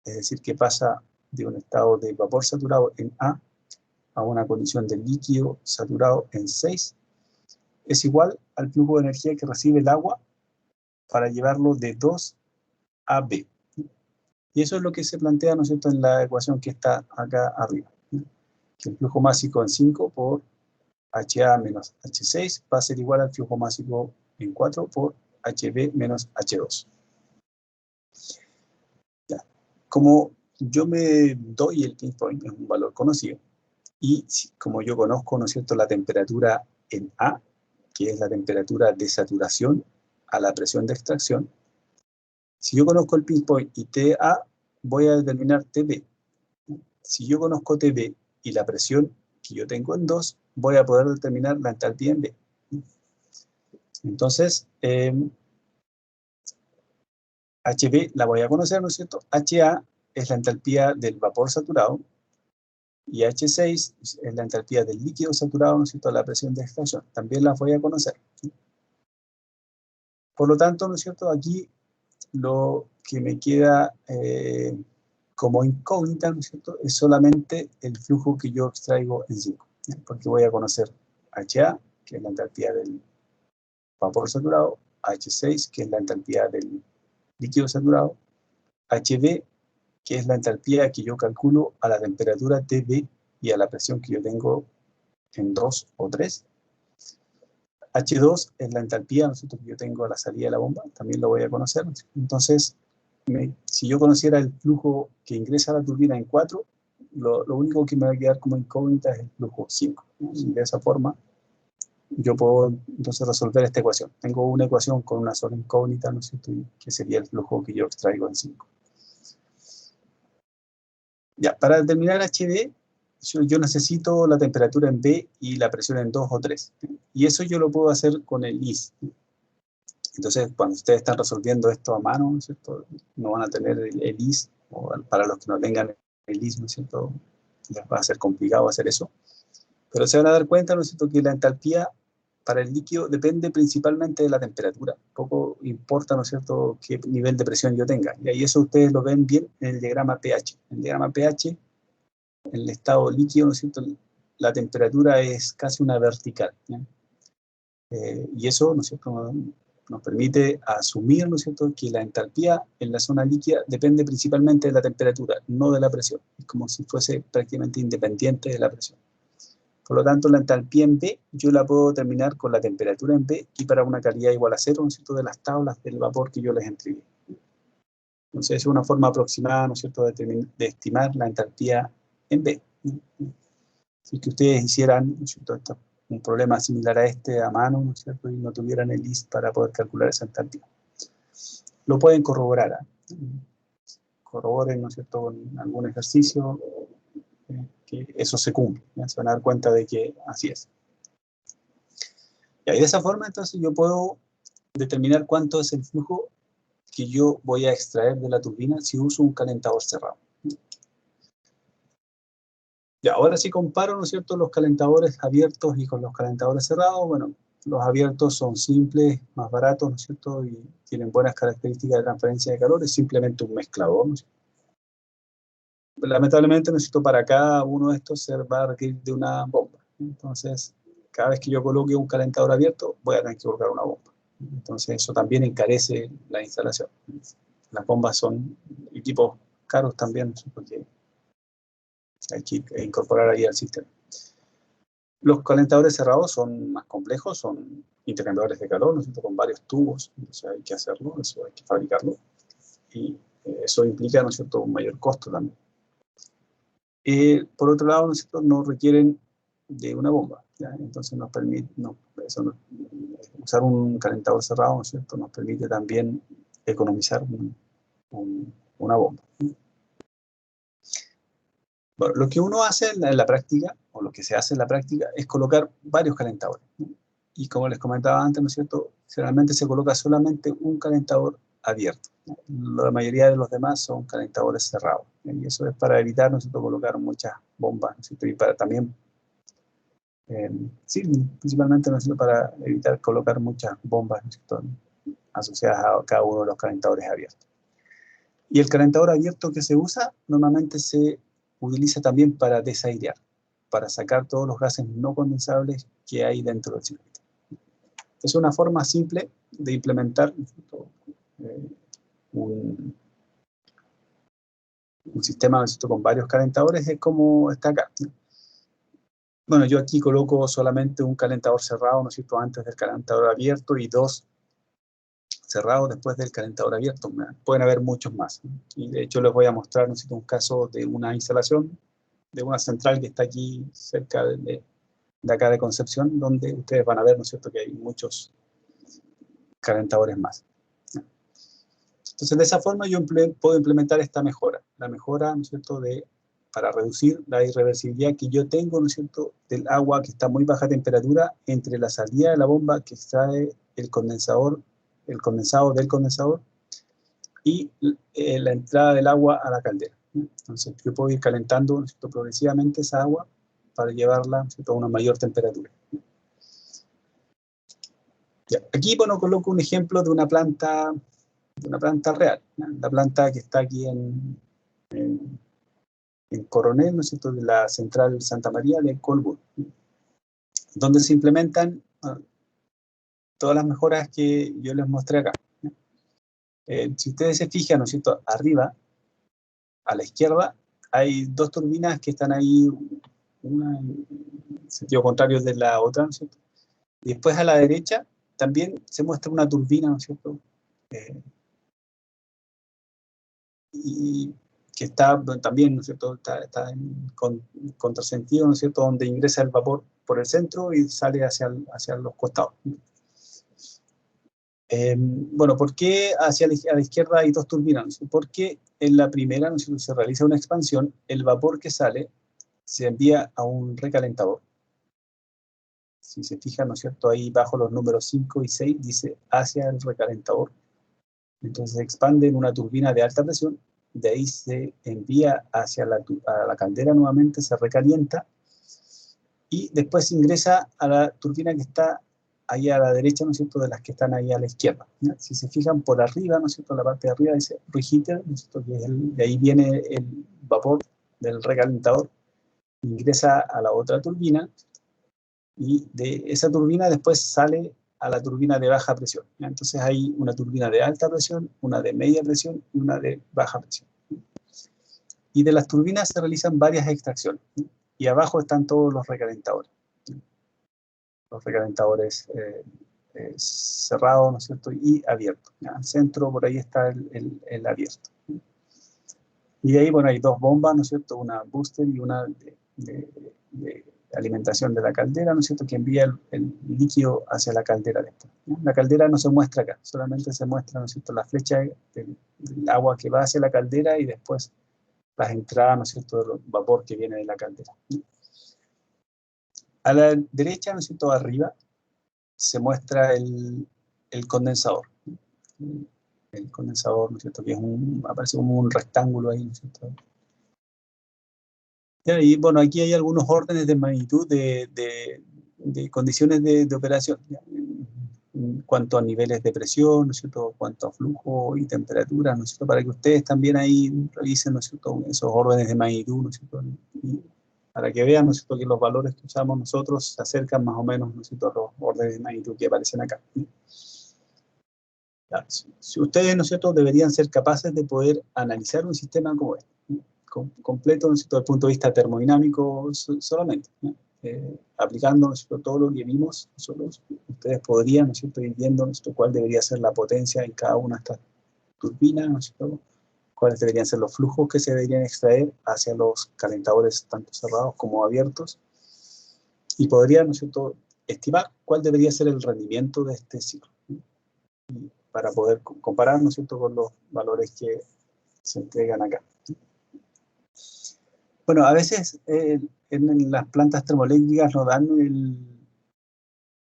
A: es decir, que pasa de un estado de vapor saturado en A una condición de líquido saturado en 6, es igual al flujo de energía que recibe el agua para llevarlo de 2 a B. Y eso es lo que se plantea, ¿no es cierto?, en la ecuación que está acá arriba. Que el flujo másico en 5 por HA menos H6 va a ser igual al flujo másico en 4 por HB menos H2. Ya. Como yo me doy el pinch point, es un valor conocido, y como yo conozco, ¿no es cierto?, la temperatura en A, que es la temperatura de saturación a la presión de extracción, si yo conozco el pinch point y TA, voy a determinar TB. Si yo conozco TB y la presión que yo tengo en 2, voy a poder determinar la entalpía en B. Entonces, HB la voy a conocer, ¿no es cierto? HA es la entalpía del vapor saturado y H6 es la entalpía del líquido saturado, ¿no es cierto?, a la presión de extracción. También las voy a conocer. Por lo tanto, ¿no es cierto?, aquí lo que me queda como incógnita, ¿no es cierto?, es solamente el flujo que yo extraigo en 5, porque voy a conocer HA, que es la entalpía del vapor saturado, H6, que es la entalpía del líquido saturado, HB, que es la entalpía que yo calculo a la temperatura TB y a la presión que yo tengo en 2 o 3. H2 es la entalpía, ¿no es cierto?, que yo tengo a la salida de la bomba, también lo voy a conocer. Entonces, si yo conociera el flujo que ingresa a la turbina en 4, lo único que me va a quedar como incógnita es el flujo 5. Y de esa forma, yo puedo entonces resolver esta ecuación. Tengo una ecuación con una sola incógnita, ¿no es cierto?, que sería el flujo que yo extraigo en 5. Ya, para determinar HB, yo necesito la temperatura en B y la presión en 2 o 3. Y eso yo lo puedo hacer con el IS. Entonces, cuando ustedes están resolviendo esto a mano, ¿no es cierto?, no van a tener el IS, o para los que no tengan el IS, ¿no es cierto?, les va a ser complicado hacer eso. Pero se van a dar cuenta, ¿no es cierto?, que la entalpía para el líquido depende principalmente de la temperatura. Poco importa, ¿no es cierto?, qué nivel de presión yo tenga. Y ahí eso ustedes lo ven bien en el diagrama pH. En el diagrama pH, en el estado líquido, ¿no es cierto?, la temperatura es casi una vertical. Y eso, ¿no es cierto?, nos permite asumir, ¿no es cierto?, que la entalpía en la zona líquida depende principalmente de la temperatura, no de la presión. Es como si fuese prácticamente independiente de la presión. Por lo tanto, la entalpía en B yo la puedo determinar con la temperatura en B y para una calidad igual a 0, ¿no es cierto?, de las tablas del vapor que yo les entregué. Entonces, es una forma aproximada, ¿no es cierto?, de estimar la entalpía en B. Si que ustedes hicieran, ¿no es cierto?, un problema similar a este a mano, ¿no es cierto?, y no tuvieran el IS para poder calcular esa entalpía. Lo pueden corroborar. Corroboren, ¿no es cierto?, con algún ejercicio, que eso se cumple. Se van a dar cuenta de que así es. Y de esa forma, entonces, yo puedo determinar cuánto es el flujo que yo voy a extraer de la turbina si uso un calentador cerrado. Y ahora si comparo, ¿no es cierto?, los calentadores abiertos y con los calentadores cerrados, bueno, los abiertos son simples, más baratos, ¿no es cierto?, y tienen buenas características de transferencia de calor, es simplemente un mezclador, ¿no es cierto? Lamentablemente, ¿no es cierto?, para cada uno de estos se va a requerir de una bomba. Entonces, cada vez que yo coloque un calentador abierto, voy a tener que colocar una bomba. Entonces, eso también encarece la instalación. Las bombas son equipos caros también, porque hay que incorporar ahí al sistema. Los calentadores cerrados son más complejos, son intercambiadores de calor, ¿no es cierto?, con varios tubos. Entonces hay que hacerlo, eso hay que fabricarlo. Y eso implica, ¿no es cierto?, un mayor costo también. Por otro lado, ¿no es cierto?, no requieren de una bomba, ¿ya? Entonces nos permite, usar un calentador cerrado, ¿no es cierto?, nos permite también economizar una bomba. Bueno, lo que uno hace en la práctica, o lo que se hace en la práctica, es colocar varios calentadores, ¿no? Y como les comentaba antes, ¿no es cierto?, generalmente se coloca solamente un calentador abierto, ¿no? La mayoría de los demás son calentadores cerrados, ¿no? Y eso es para evitar, ¿no es cierto?, colocar muchas bombas, ¿no es cierto?, y para también, sí, principalmente, ¿no es cierto?, para evitar colocar muchas bombas, ¿no es cierto?, asociadas a cada uno de los calentadores abiertos. Y el calentador abierto que se usa, normalmente se utiliza también para desairear, para sacar todos los gases no condensables que hay dentro del circuito. Es una forma simple de implementar un sistema con varios calentadores, es como está acá. Bueno, yo aquí coloco solamente un calentador cerrado, ¿no es cierto?, antes del calentador abierto y dos cerrados después del calentador abierto. Pueden haber muchos más. Y de hecho les voy a mostrar, ¿no es cierto?, un caso de una instalación de una central que está aquí cerca de acá de Concepción, donde ustedes van a ver, ¿no es cierto?, que hay muchos calentadores más. Entonces, de esa forma yo puedo implementar esta mejora. La mejora, ¿no es cierto?, para reducir la irreversibilidad que yo tengo, ¿no es cierto?, del agua que está a muy baja temperatura entre la salida de la bomba que extrae el condensado del condensador y la entrada del agua a la caldera. Entonces, yo puedo ir calentando, ¿no es cierto?, progresivamente esa agua para llevarla, ¿no es cierto?, a una mayor temperatura. Ya. Aquí, bueno, coloco un ejemplo de una planta real, ¿no? La planta que está aquí en Coronel, ¿no es cierto?, de la central Santa María de Colbún, donde se implementan todas las mejoras que yo les mostré acá. Si ustedes se fijan, ¿no es cierto?, arriba, a la izquierda, hay dos turbinas que están ahí, una en sentido contrario de la otra, ¿no es cierto? Y después a la derecha también se muestra una turbina, ¿no es cierto?, y que está también, ¿no es cierto?, está en contrasentido, ¿no es cierto?, donde ingresa el vapor por el centro y sale hacia los costados. Bueno, ¿por qué a la izquierda hay dos turbinas? Porque en la primera, ¿no es cierto?, se realiza una expansión, el vapor que sale se envía a un recalentador. Si se fijan, ¿no es cierto?, ahí bajo los números 5 y 6 dice hacia el recalentador. Entonces se expande en una turbina de alta presión, de ahí se envía hacia a la caldera nuevamente, se recalienta, y después ingresa a la turbina que está ahí a la derecha, ¿no es cierto?, de las que están ahí a la izquierda, ¿no? Si se fijan por arriba, ¿no es cierto?, la parte de arriba dice reheater, ¿no es cierto?, que de ahí viene el vapor del recalentador, ingresa a la otra turbina, y de esa turbina después sale a la turbina de baja presión, ¿ya? Entonces hay una turbina de alta presión, una de media presión y una de baja presión. Y de las turbinas se realizan varias extracciones, ¿no? Y abajo están todos los recalentadores. Los recalentadores cerrados, ¿no es cierto?, y abiertos. Al centro, por ahí está el abierto. Y ahí, bueno, hay dos bombas, ¿no es cierto?, una booster y una de alimentación de la caldera, ¿no es cierto?, que envía el líquido hacia la caldera después, ¿no? La caldera no se muestra acá, solamente se muestra, ¿no es cierto?, la flecha del agua que va hacia la caldera y después las entradas, ¿no es cierto?, del vapor que viene de la caldera. A la derecha, ¿no es cierto?, arriba, se muestra el condensador. El condensador, ¿no es cierto?, que aparece como un rectángulo ahí, ¿no es cierto? Y bueno, aquí hay algunos órdenes de magnitud de condiciones de operación, ¿ya? En cuanto a niveles de presión, ¿no es cierto?, en cuanto a flujo y temperatura, ¿no es cierto?, para que ustedes también ahí revisen, ¿no es cierto?, esos órdenes de magnitud, ¿no es cierto?, y para que vean, ¿no es cierto?, que los valores que usamos nosotros se acercan más o menos, ¿no es cierto?, a los órdenes de magnitud que aparecen acá. Ya, si ustedes, ¿no es cierto?, deberían ser capaces de poder analizar un sistema como este, ¿no?, completo, ¿no es cierto?, desde el punto de vista termodinámico solamente, ¿no? Aplicando, ¿no es cierto?, todo lo que vimos nosotros, ustedes podrían, ¿no es cierto?, ir viendo, ¿no es cierto?, cuál debería ser la potencia en cada una de estas turbinas, ¿no es cierto?, cuáles deberían ser los flujos que se deberían extraer hacia los calentadores tanto cerrados como abiertos, y podrían, ¿no es cierto?, estimar cuál debería ser el rendimiento de este ciclo, ¿no?, para poder comparar, ¿no es cierto?, con los valores que se entregan acá. Bueno, a veces en las plantas termoeléctricas nos dan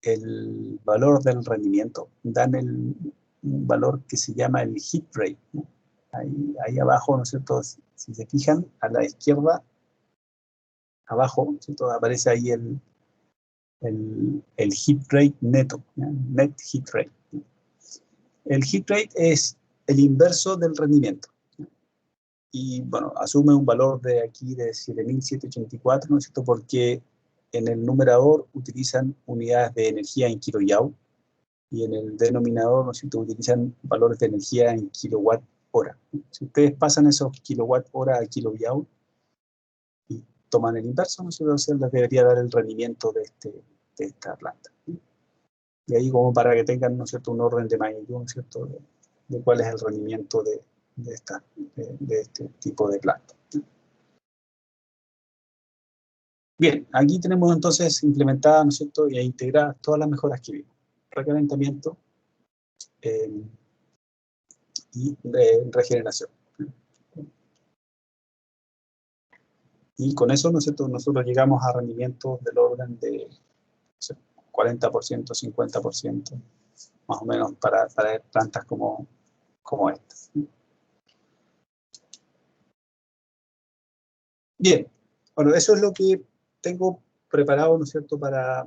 A: el valor del rendimiento, dan un valor que se llama el heat rate, ¿no? Ahí abajo, ¿no es cierto?, si se fijan, a la izquierda, abajo, ¿no es cierto?, aparece ahí el heat rate neto, ¿no?, net heat rate, ¿no? El heat rate es el inverso del rendimiento, ¿no? y bueno, asume un valor de aquí de 7.784, ¿no es cierto? Porque en el numerador utilizan unidades de energía en kilojoule y en el denominador, ¿no es cierto?, utilizan valores de energía en kilowatt hora. Si ustedes pasan esos kilowatt hora a kilojoule y toman el inverso, ¿no es cierto?, se les debería dar el rendimiento de esta planta. Y ahí como para que tengan, ¿no es cierto?, un orden de magnitud, ¿no es cierto?, de cuál es el rendimiento de este tipo de planta. Bien, aquí tenemos entonces implementadas, ¿no es cierto?, e integradas todas las mejoras que vimos. Recalentamiento y regeneración. Y con eso, ¿no es cierto?, nosotros llegamos a rendimientos del orden de 40%, 50%, más o menos para plantas como esta. Bien, bueno, eso es lo que tengo preparado, ¿no es cierto?, para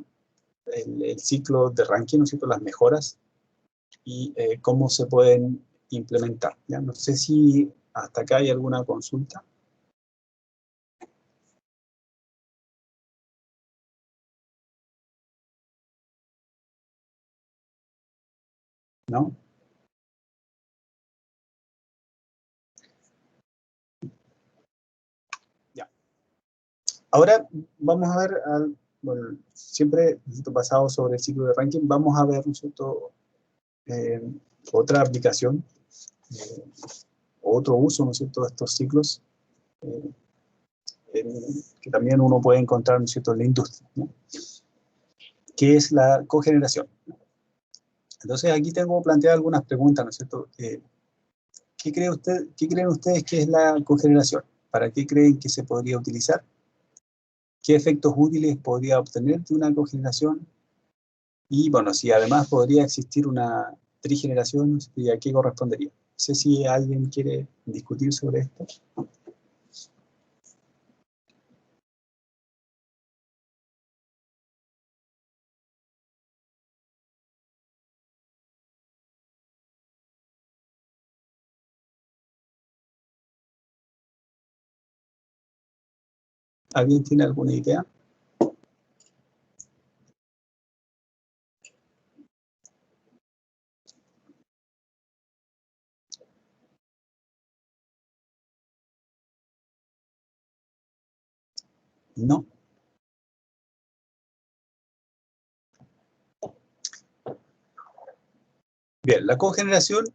A: el ciclo de ranking, ¿no es cierto?, las mejoras y cómo se pueden implementar. ¿Ya? No sé si hasta acá hay alguna consulta. ¿No? Ya. Ahora vamos a ver, bueno, siempre basado sobre el ciclo de ranking, vamos a ver, ¿no es cierto?, otra aplicación, otro uso, ¿no es cierto?, de estos ciclos, que también uno puede encontrar, ¿no es cierto?, en la industria, ¿no?, que es la cogeneración. Entonces aquí tengo planteadas algunas preguntas, ¿no es cierto? ¿Qué creen ustedes que es la cogeneración? ¿Para qué creen que se podría utilizar? ¿Qué efectos útiles podría obtener de una cogeneración? Y bueno, si además podría existir una trigeneración, ¿y a qué correspondería? No sé si alguien quiere discutir sobre esto. ¿Alguien tiene alguna idea? No. Bien, la cogeneración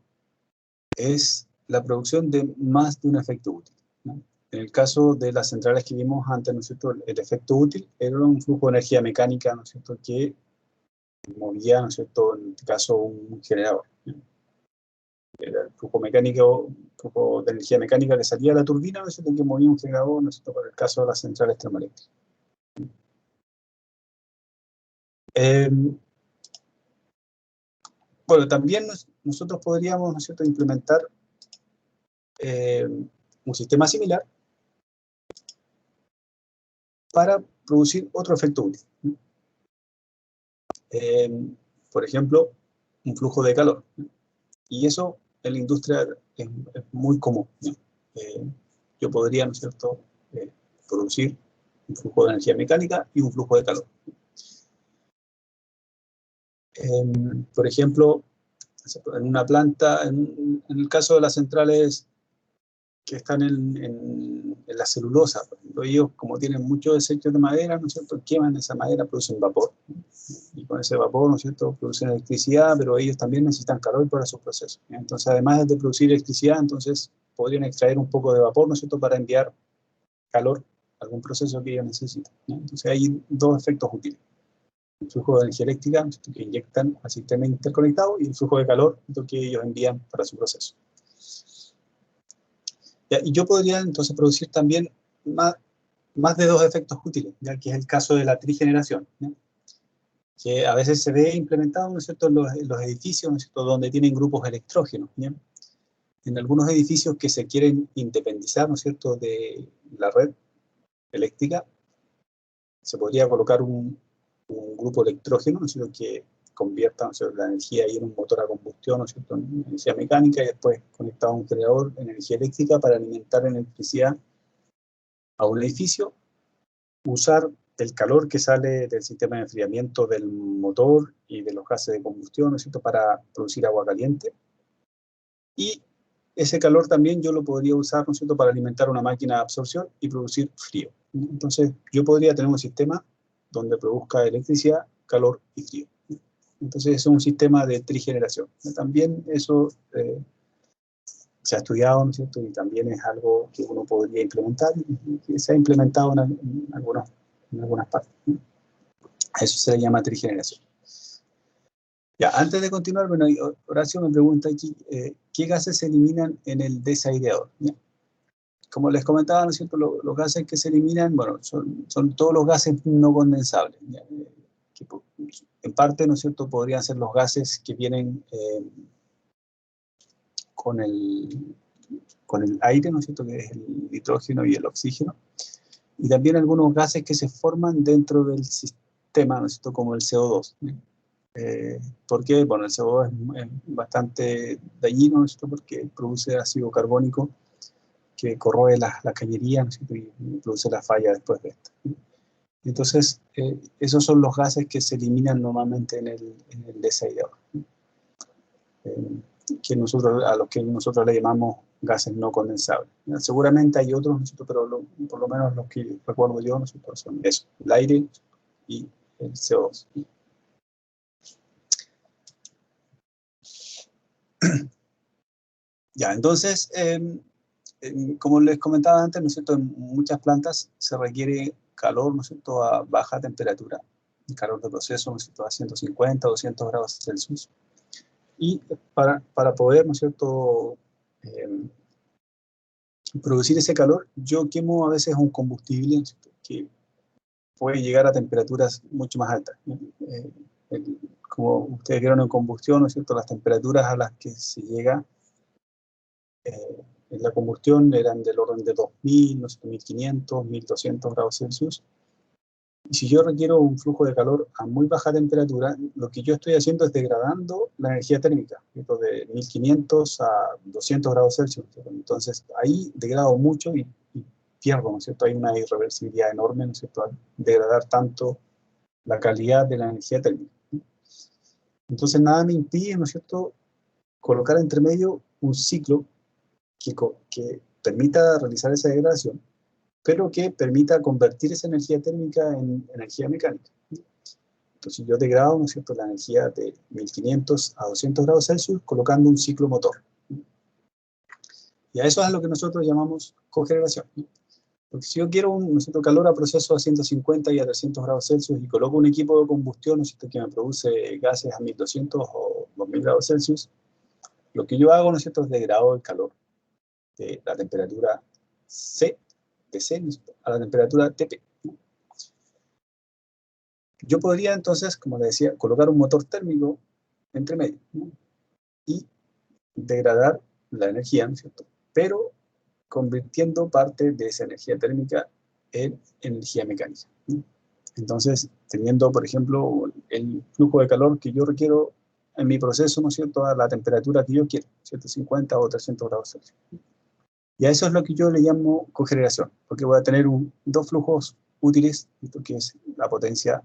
A: es la producción de más de un efecto útil, ¿no? En el caso de las centrales que vimos antes, ¿no es cierto?, el efecto útil era un flujo de energía mecánica, ¿no es cierto?, que movía, ¿no es cierto?, en este caso un generador, ¿no? Era el flujo mecánico, flujo de energía mecánica que salía de la turbina, ¿no es cierto?, que movía un generador, ¿no es cierto?, para el caso de las centrales termoeléctricas. Bueno, también nosotros podríamos, ¿no es cierto?, implementar un sistema similar para producir otro efecto útil, ¿no? Por ejemplo, un flujo de calor, ¿no? Y eso en la industria es muy común, ¿no? Yo podría, ¿no es cierto?, producir un flujo de energía mecánica y un flujo de calor. Por ejemplo, en una planta, en el caso de las centrales que están en la celulosa, por ejemplo, ellos como tienen muchos desechos de madera, ¿no es cierto?, queman esa madera, producen vapor, ¿no? Y con ese vapor, ¿no es cierto?, producen electricidad, pero ellos también necesitan calor para sus procesos, ¿no? Entonces, además de producir electricidad, entonces podrían extraer un poco de vapor, ¿no es cierto?, para enviar calor a algún proceso que ellos necesitan, ¿no? Entonces hay dos efectos útiles: el flujo de energía eléctrica, ¿no es cierto?, que inyectan al sistema interconectado, y el flujo de calor, ¿no?, que ellos envían para su proceso. ¿Ya? Y yo podría entonces producir también más de dos efectos útiles, ya que es el caso de la trigeneración, ¿no?, que a veces se ve implementado, ¿no es cierto?, en los edificios, ¿no es cierto?, donde tienen grupos electrógenos, ¿no? En algunos edificios que se quieren independizar, ¿no es cierto?, de la red eléctrica, se podría colocar un grupo electrógeno, ¿no es cierto?, que convierta, ¿no es cierto?, la energía ahí en un motor a combustión, ¿no es cierto?, en energía mecánica, y después conectado a un generador de energía eléctrica para alimentar electricidad a un edificio, usar el calor que sale del sistema de enfriamiento del motor y de los gases de combustión, ¿no es cierto?, para producir agua caliente. Y ese calor también yo lo podría usar, ¿no es cierto?, para alimentar una máquina de absorción y producir frío. Entonces, yo podría tener un sistema donde produzca electricidad, calor y frío. Entonces, es un sistema de trigeneración. También eso se ha estudiado, ¿no es cierto?, y también es algo que uno podría implementar y que se ha implementado en algunas partes. A eso se le llama trigeneración. Ya, antes de continuar, bueno, Horacio me pregunta aquí, ¿qué gases se eliminan en el desaireador? ¿Ya? Como les comentaba, ¿no es cierto?, los gases que se eliminan, bueno, son todos los gases no condensables, ¿ya? Que en parte, ¿no es cierto?, podrían ser los gases que vienen con el aire, ¿no es cierto?, que es el nitrógeno y el oxígeno, y también algunos gases que se forman dentro del sistema, ¿no es cierto?, como el CO2, ¿ya? ¿Por qué? Bueno, el CO2 es bastante dañino, ¿no es cierto?, porque produce ácido carbónico que corroe la cañería, ¿no es cierto?, y produce la falla después de esto. Entonces, esos son los gases que se eliminan normalmente en el desaireador, a los que nosotros le llamamos gases no condensables. Seguramente hay otros, ¿no es cierto?, pero por lo menos los que recuerdo yo, ¿no es cierto?, son eso, el aire y el CO2. Ya, entonces, como les comentaba antes, ¿no es cierto?, en muchas plantas se requiere calor, ¿no es cierto?, a baja temperatura, calor de proceso, ¿no es cierto?, a 150 o 200 grados Celsius. Y para poder, ¿no es cierto?, producir ese calor, yo quemo a veces un combustible, ¿no es cierto?, que puede llegar a temperaturas mucho más altas. Como ustedes vieron en combustión, ¿no es cierto?, las temperaturas a las que se llega en la combustión eran del orden de 2000, no sé, 1500, 1200 grados Celsius. Y si yo requiero un flujo de calor a muy baja temperatura, lo que yo estoy haciendo es degradando la energía térmica, ¿cierto?, de 1500 a 200 grados Celsius. ¿Cierto? Entonces, ahí degrado mucho y pierdo, ¿no es cierto? Hay una irreversibilidad enorme, ¿no es cierto?, al degradar tanto la calidad de la energía térmica. Entonces, nada me impide, ¿no es cierto?, colocar entre medio un ciclo que permita realizar esa degradación, pero que permita convertir esa energía térmica en energía mecánica. Entonces yo degrado, ¿no es cierto?, la energía de 1500 a 200 grados Celsius colocando un ciclo motor. Y a eso es lo que nosotros llamamos cogeneración. Porque si yo quiero ¿no es cierto?, calor a proceso a 150 y a 300 grados Celsius y coloco un equipo de combustión, ¿no es cierto?, que me produce gases a 1200 o 2000 grados Celsius, lo que yo hago, ¿no es cierto?, es degrado el calor de la temperatura C, de C a la temperatura TP. Yo podría entonces, como les decía, colocar un motor térmico entre medio, ¿no?, y degradar la energía, ¿no es cierto?, pero convirtiendo parte de esa energía térmica en energía mecánica, ¿no? Entonces, teniendo, por ejemplo, el flujo de calor que yo requiero en mi proceso, ¿no es cierto?, a la temperatura que yo quiero, 150 o 300 grados Celsius. Y a eso es lo que yo le llamo cogeneración, porque voy a tener dos flujos útiles, que es la potencia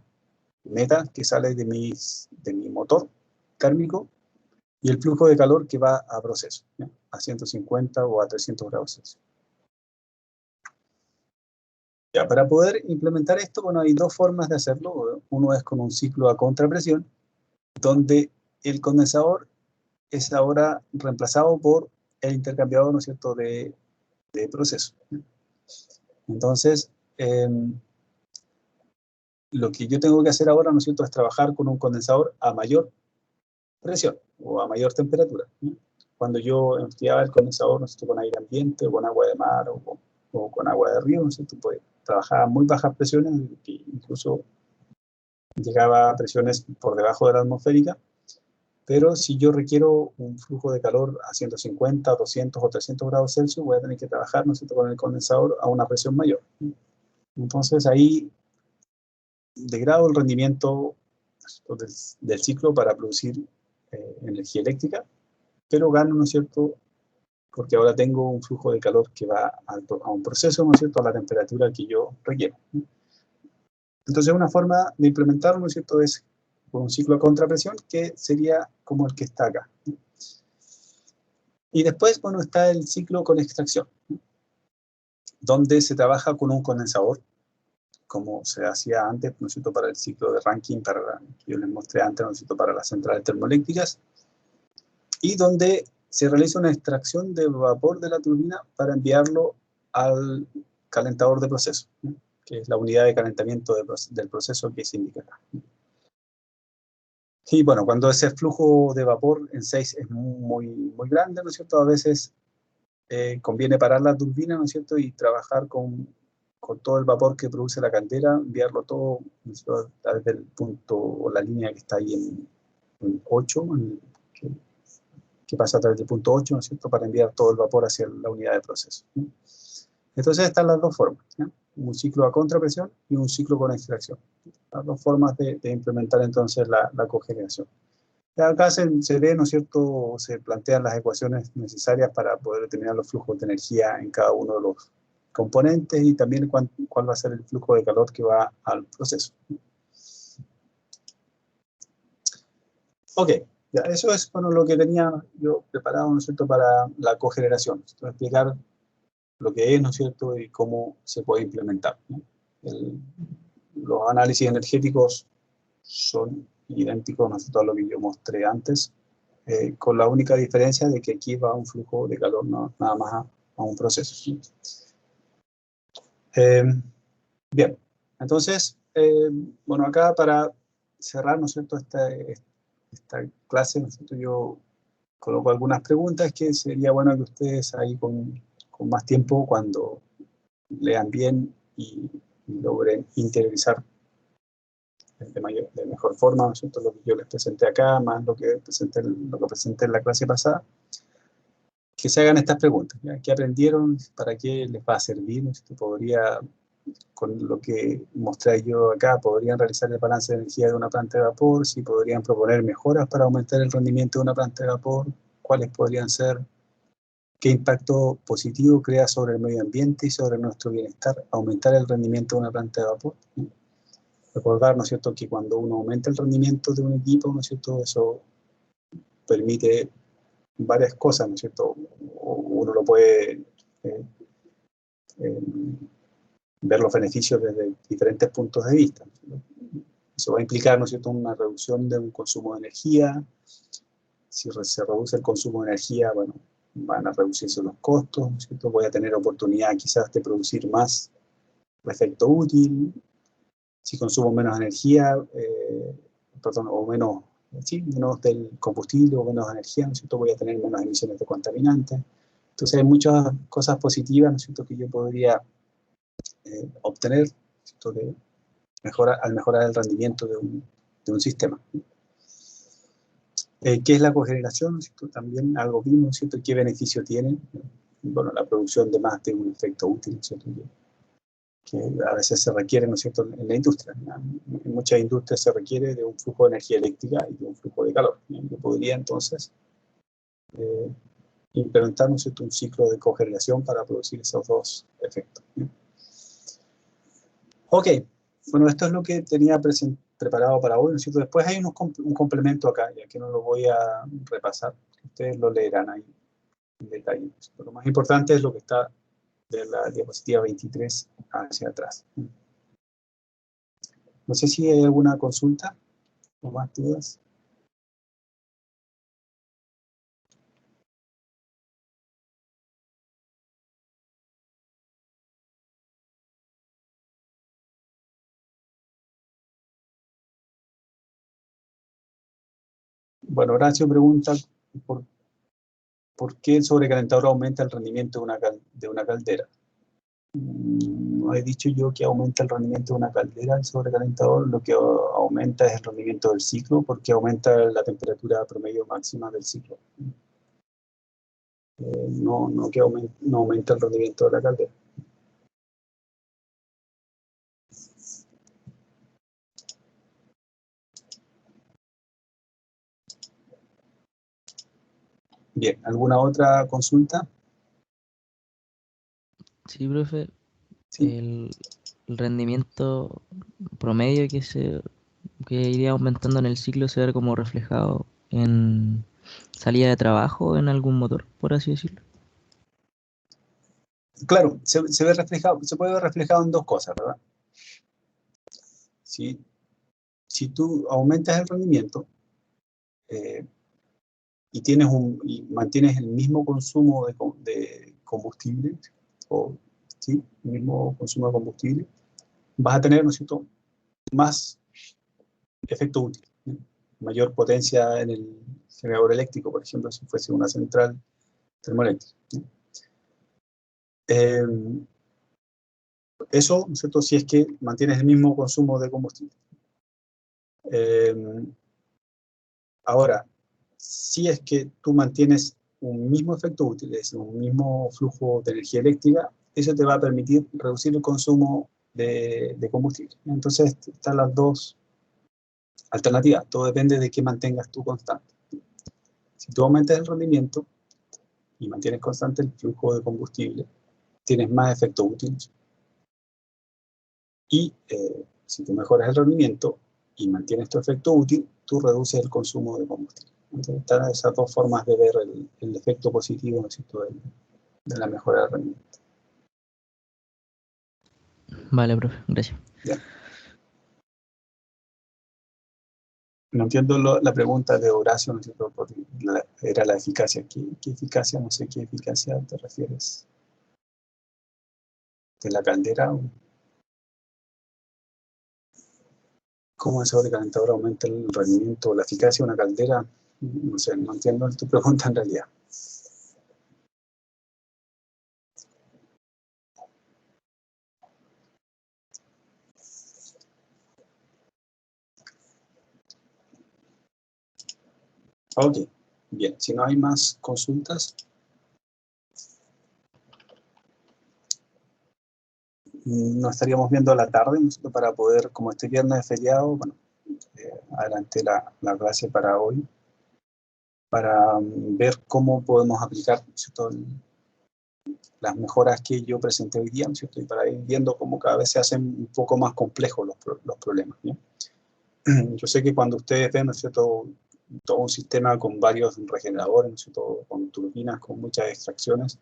A: neta que sale de mi motor térmico y el flujo de calor que va a proceso, ¿no?, a 150 o a 300 grados Celsius. Ya, para poder implementar esto, bueno, hay dos formas de hacerlo. Uno es con un ciclo a contrapresión, donde el condensador es ahora reemplazado por el intercambiador, ¿no es cierto?, de proceso. Entonces, lo que yo tengo que hacer ahora, ¿no es cierto?, es trabajar con un condensador a mayor presión o a mayor temperatura, ¿no? Cuando yo enfriaba el condensador, ¿no es cierto?, con aire ambiente o con agua de mar o con agua de río, ¿no es cierto?, pues trabajaba a muy bajas presiones, que incluso llegaba a presiones por debajo de la atmosférica. Pero si yo requiero un flujo de calor a 150, 200 o 300 grados Celsius, voy a tener que trabajar, ¿no es cierto?, con el condensador a una presión mayor. Entonces ahí degrado el rendimiento del ciclo para producir energía eléctrica, pero gano, ¿no es cierto?, porque ahora tengo un flujo de calor que va a un proceso, ¿no es cierto?, a la temperatura que yo requiero. Entonces, una forma de implementarlo, ¿no es cierto?, es con un ciclo a contrapresión, que sería como el que está acá. Y después, bueno, está el ciclo con extracción, donde se trabaja con un condensador, como se hacía antes, ¿no es cierto?, para el ciclo de Rankine, que yo les mostré antes, ¿no es cierto?, para las centrales termoeléctricas, y donde se realiza una extracción de vapor de la turbina para enviarlo al calentador de proceso, ¿no?, que es la unidad de calentamiento del proceso que se indica acá. Y bueno, cuando ese flujo de vapor en 6 es muy grande, ¿no es cierto?, a veces conviene parar la turbina, ¿no es cierto?, y trabajar con todo el vapor que produce la caldera, enviarlo todo, ¿no es cierto?, a través del punto, o la línea que está ahí en 8, que pasa a través del punto 8, ¿no es cierto?, para enviar todo el vapor hacia la unidad de proceso, ¿no? Entonces están las dos formas, ¿no?, un ciclo a contrapresión y un ciclo con extracción. Las dos formas de implementar entonces la cogeneración. Acá se ve, ¿no es cierto?, se plantean las ecuaciones necesarias para poder determinar los flujos de energía en cada uno de los componentes y también cuál va a ser el flujo de calor que va al proceso. Ok, ya, eso es, bueno, lo que tenía yo preparado, ¿no es cierto?, para la cogeneración. Entonces, explicar lo que es, ¿no es cierto?, y cómo se puede implementar, ¿no? Los análisis energéticos son idénticos, ¿no es cierto?, a lo que yo mostré antes, con la única diferencia de que aquí va un flujo de calor, no, nada más a un proceso, ¿sí? Bien, entonces, bueno, acá para cerrar, ¿no es cierto?, esta clase, ¿no es cierto?, yo coloco algunas preguntas que sería bueno que ustedes ahí con más tiempo, cuando lean bien y logren interiorizar de mejor forma, ¿no es cierto?, lo que yo les presenté acá, más lo que presenté en la clase pasada, que se hagan estas preguntas, ¿ya? ¿Qué aprendieron? ¿Para qué les va a servir? ¿No es cierto? Con lo que mostré yo acá, podrían realizar el balance de energía de una planta de vapor, si podrían proponer mejoras para aumentar el rendimiento de una planta de vapor, cuáles podrían ser, qué impacto positivo crea sobre el medio ambiente y sobre nuestro bienestar aumentar el rendimiento de una planta de vapor, ¿no? Recordar, ¿no es cierto?, que cuando uno aumenta el rendimiento de un equipo, ¿no es cierto?, eso permite varias cosas, ¿no es cierto? Uno lo puede ver los beneficios desde diferentes puntos de vista, ¿no? Eso va a implicar, ¿no es cierto?, una reducción de un consumo de energía. Si se reduce el consumo de energía, bueno, van a reducirse los costos, ¿no es cierto? Voy a tener oportunidad quizás de producir más efecto útil. Si consumo menos energía, o menos, sí, menos del combustible o menos energía, ¿no es cierto?, voy a tener menos emisiones de contaminantes. Entonces hay muchas cosas positivas, ¿no es cierto?, que yo podría obtener, ¿no es cierto?, al mejorar el rendimiento de un sistema. ¿Qué es la cogeneración? ¿No es cierto? También algo vimos, ¿no es cierto?, ¿qué beneficio tiene? Bueno, la producción de más de un efecto útil, ¿no es cierto?, que a veces se requiere, ¿no es cierto?, en la industria. En muchas industrias se requiere de un flujo de energía eléctrica y de un flujo de calor. Yo podría entonces implementar, ¿no es cierto?, un ciclo de cogeneración para producir esos dos efectos. Ok, bueno, esto es lo que tenía preparado para hoy, ¿no es cierto? Después hay un complemento acá, ya que no lo voy a repasar, ustedes lo leerán ahí en detalle. Lo más importante es lo que está de la diapositiva 23 hacia atrás. No sé si hay alguna consulta o más dudas. Bueno, Horacio pregunta por qué el sobrecalentador aumenta el rendimiento de una caldera. No he dicho yo que aumenta el rendimiento de una caldera, el sobrecalentador. Lo que aumenta es el rendimiento del ciclo, porque aumenta la temperatura promedio máxima del ciclo. No aumenta el rendimiento de la caldera. Bien, ¿alguna otra consulta?
D: Sí, profe.
A: Sí.
D: El rendimiento promedio que iría aumentando en el ciclo se ve como reflejado en salida de trabajo en algún motor, por así decirlo.
A: Claro, se ve reflejado, se puede ver reflejado en dos cosas, ¿verdad? Si tú aumentas el rendimiento y mantienes el mismo consumo de combustible, o ¿sí? El mismo consumo de combustible, vas a tener, ¿no es cierto?, más efecto útil, ¿sí? Mayor potencia en el generador eléctrico, por ejemplo, si fuese una central termoeléctrica, ¿sí? Eso, ¿no es cierto?, si es que mantienes el mismo consumo de combustible. Ahora, si es que tú mantienes un mismo efecto útil, es decir, un mismo flujo de energía eléctrica, eso te va a permitir reducir el consumo de combustible. Entonces, están las dos alternativas. Todo depende de qué mantengas tú constante. Si tú aumentas el rendimiento y mantienes constante el flujo de combustible, tienes más efecto útil. Y si tú mejoras el rendimiento y mantienes tu efecto útil, tú reduces el consumo de combustible. Entonces, están esas dos formas de ver el efecto positivo, ¿no es cierto?, de la mejora del rendimiento.
D: Vale, profe, gracias.
A: Ya. No entiendo la pregunta de Horacio, ¿no es cierto?, era la eficacia. ¿Qué eficacia? No sé qué eficacia te refieres. ¿De la caldera? ¿Cómo el sobrecalentador aumenta el rendimiento o la eficacia de una caldera? No sé, no entiendo tu pregunta en realidad. Ok, bien, si no hay más consultas, nos estaríamos viendo a la tarde, ¿no es cierto?, para poder, como este viernes es feriado, bueno, adelanté la clase para hoy, para ver cómo podemos aplicar, ¿no es cierto?, las mejoras que yo presenté hoy día, ¿no es cierto?, y para ir viendo cómo cada vez se hacen un poco más complejos los problemas, ¿no? Yo sé que cuando ustedes ven, ¿no es cierto?, todo un sistema con varios regeneradores, ¿no es cierto?, con turbinas, con muchas extracciones,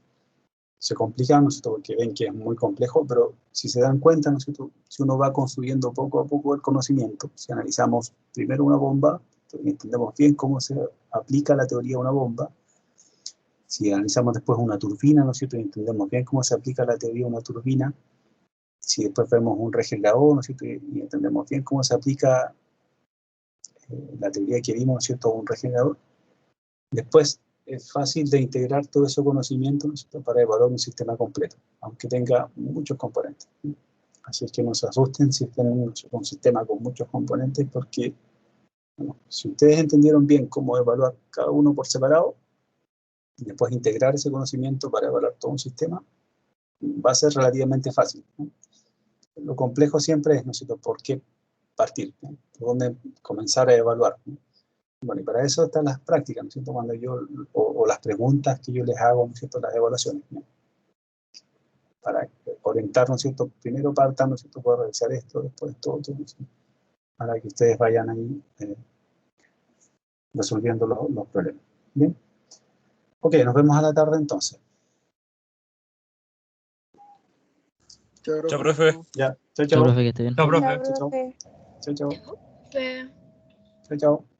A: se complica, ¿no es cierto?, porque ven que es muy complejo, pero si se dan cuenta, ¿no es cierto?, si uno va construyendo poco a poco el conocimiento, si analizamos primero una bomba, entendemos bien cómo se aplica la teoría a una bomba, si analizamos después una turbina, ¿no es cierto?, y entendemos bien cómo se aplica la teoría a una turbina, si después vemos un regenerador, ¿no es cierto?, y entendemos bien cómo se aplica la teoría que vimos, ¿no es cierto?, a un regenerador, después es fácil de integrar todo ese conocimiento, ¿no es cierto?, para evaluar un sistema completo, aunque tenga muchos componentes. Así es que no se asusten si tienen un sistema con muchos componentes, porque bueno, si ustedes entendieron bien cómo evaluar cada uno por separado, y después integrar ese conocimiento para evaluar todo un sistema, va a ser relativamente fácil, ¿no? Lo complejo siempre es, ¿no es cierto?, por qué partir, ¿no?, por dónde comenzar a evaluar, ¿no? Bueno, y para eso están las prácticas, ¿no es cierto?, cuando o las preguntas que yo les hago, ¿no es cierto?, las evaluaciones, ¿no?, para orientar, ¿no es cierto?, primero partan, ¿no es cierto?, por realizar esto, después todo, ¿no es cierto?, para que ustedes vayan ahí resolviendo los problemas. Bien. Ok, nos vemos a la tarde entonces.
C: Chao, profe.
A: Ya, chao,
D: Chao,
A: chao.
D: profe, que esté bien.
C: Chao, profe.
A: Chao, chao. Chao, chao.
E: Fe.
A: Chao, chao.